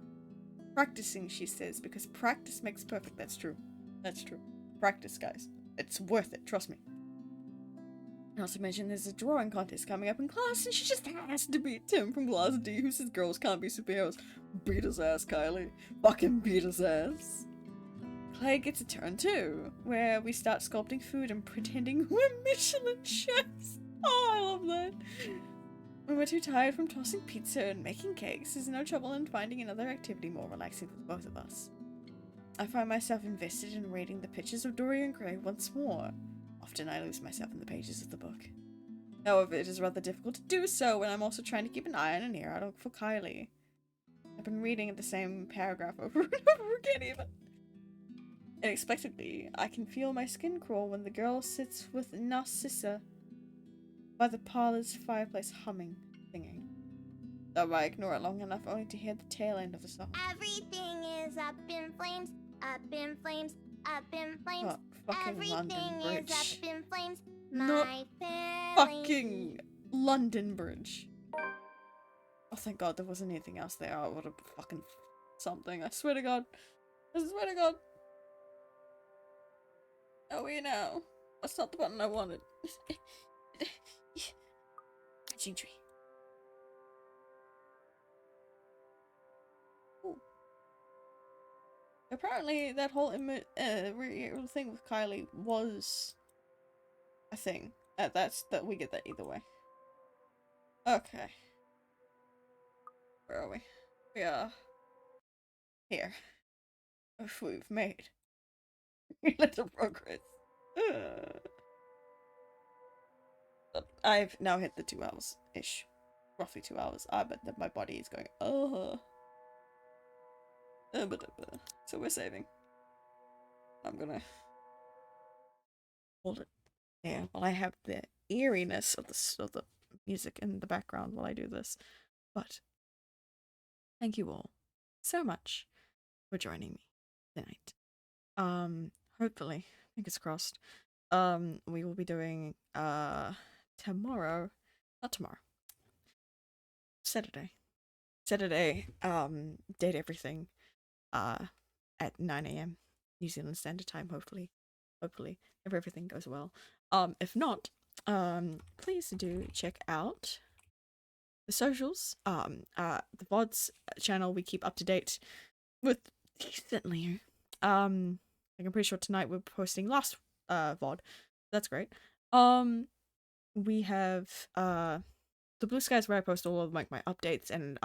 Practicing, she says, because practice makes perfect. That's true. That's true. Practice, guys. It's worth it, trust me. Not to mention there's a drawing contest coming up in class, and she just has to beat Tim from Class D, who says girls can't be superheroes. Beat his ass, Kylie. Fucking beat his ass. Clay gets a turn too, where we start sculpting food and pretending we're Michelin chefs. Oh, I love that. When we're too tired from tossing pizza and making cakes, there's no trouble in finding another activity more relaxing for both of us. I find myself invested in reading the pictures of Dorian Gray once more. Often I lose myself in the pages of the book. However, it is rather difficult to do so when I'm also trying to keep an eye on and ear out for Kylie. I've been reading the same paragraph over and over again even. Unexpectedly, I can feel my skin crawl when the girl sits with Narcissa by the parlor's fireplace humming, singing. Though I ignore it long enough only to hear the tail end of the song. Everything is up in flames, up in flames, up in flames. Fucking Everything London is Bridge. up in flames. Not My family. fucking London Bridge. Oh, thank God there wasn't anything else there. I would have fucking something. I swear to God. I swear to God. Oh, we know. That's not the button I wanted. Matching tree. Ooh. Apparently, that whole thing with Kylie was a thing. That we get that either way. Okay. Where are we? We are here. if we've made little progress. I've now hit the 2 hours ish, roughly 2 hours. But my body is going. So we're saving. I'm gonna hold it there while I have the eeriness of the music in the background while I do this. But thank you all so much for joining me tonight. Hopefully, fingers crossed. We will be doing tomorrow, not tomorrow, Saturday. Date everything at 9 a.m. New Zealand Standard Time, hopefully, if everything goes well. If not, please do check out the socials. The VODs channel, we keep up to date with decently. Like I'm pretty sure tonight we're posting last VOD. That's great. We have the Blue Skies where I post all of like my updates and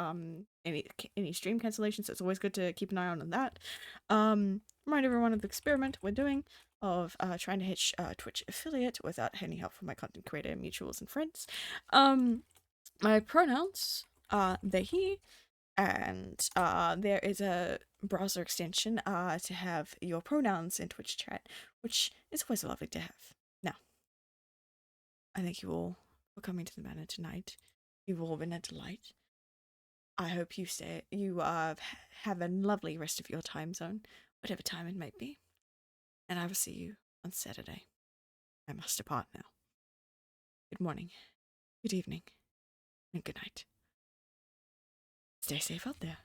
any stream cancellations. So it's always good to keep an eye on that. Remind everyone of the experiment we're doing of trying to hitch Twitch affiliate without any help from my content creator mutuals and friends. My pronouns are they he, and there is a browser extension to have your pronouns in Twitch chat, which is always lovely to have. Now, I thank you all for coming to the manor tonight. You've all been a delight. I hope you have a lovely rest of your time zone, whatever time it might be. And I will see you on Saturday. I must depart now. Good morning, good evening, and good night. Stay safe out there.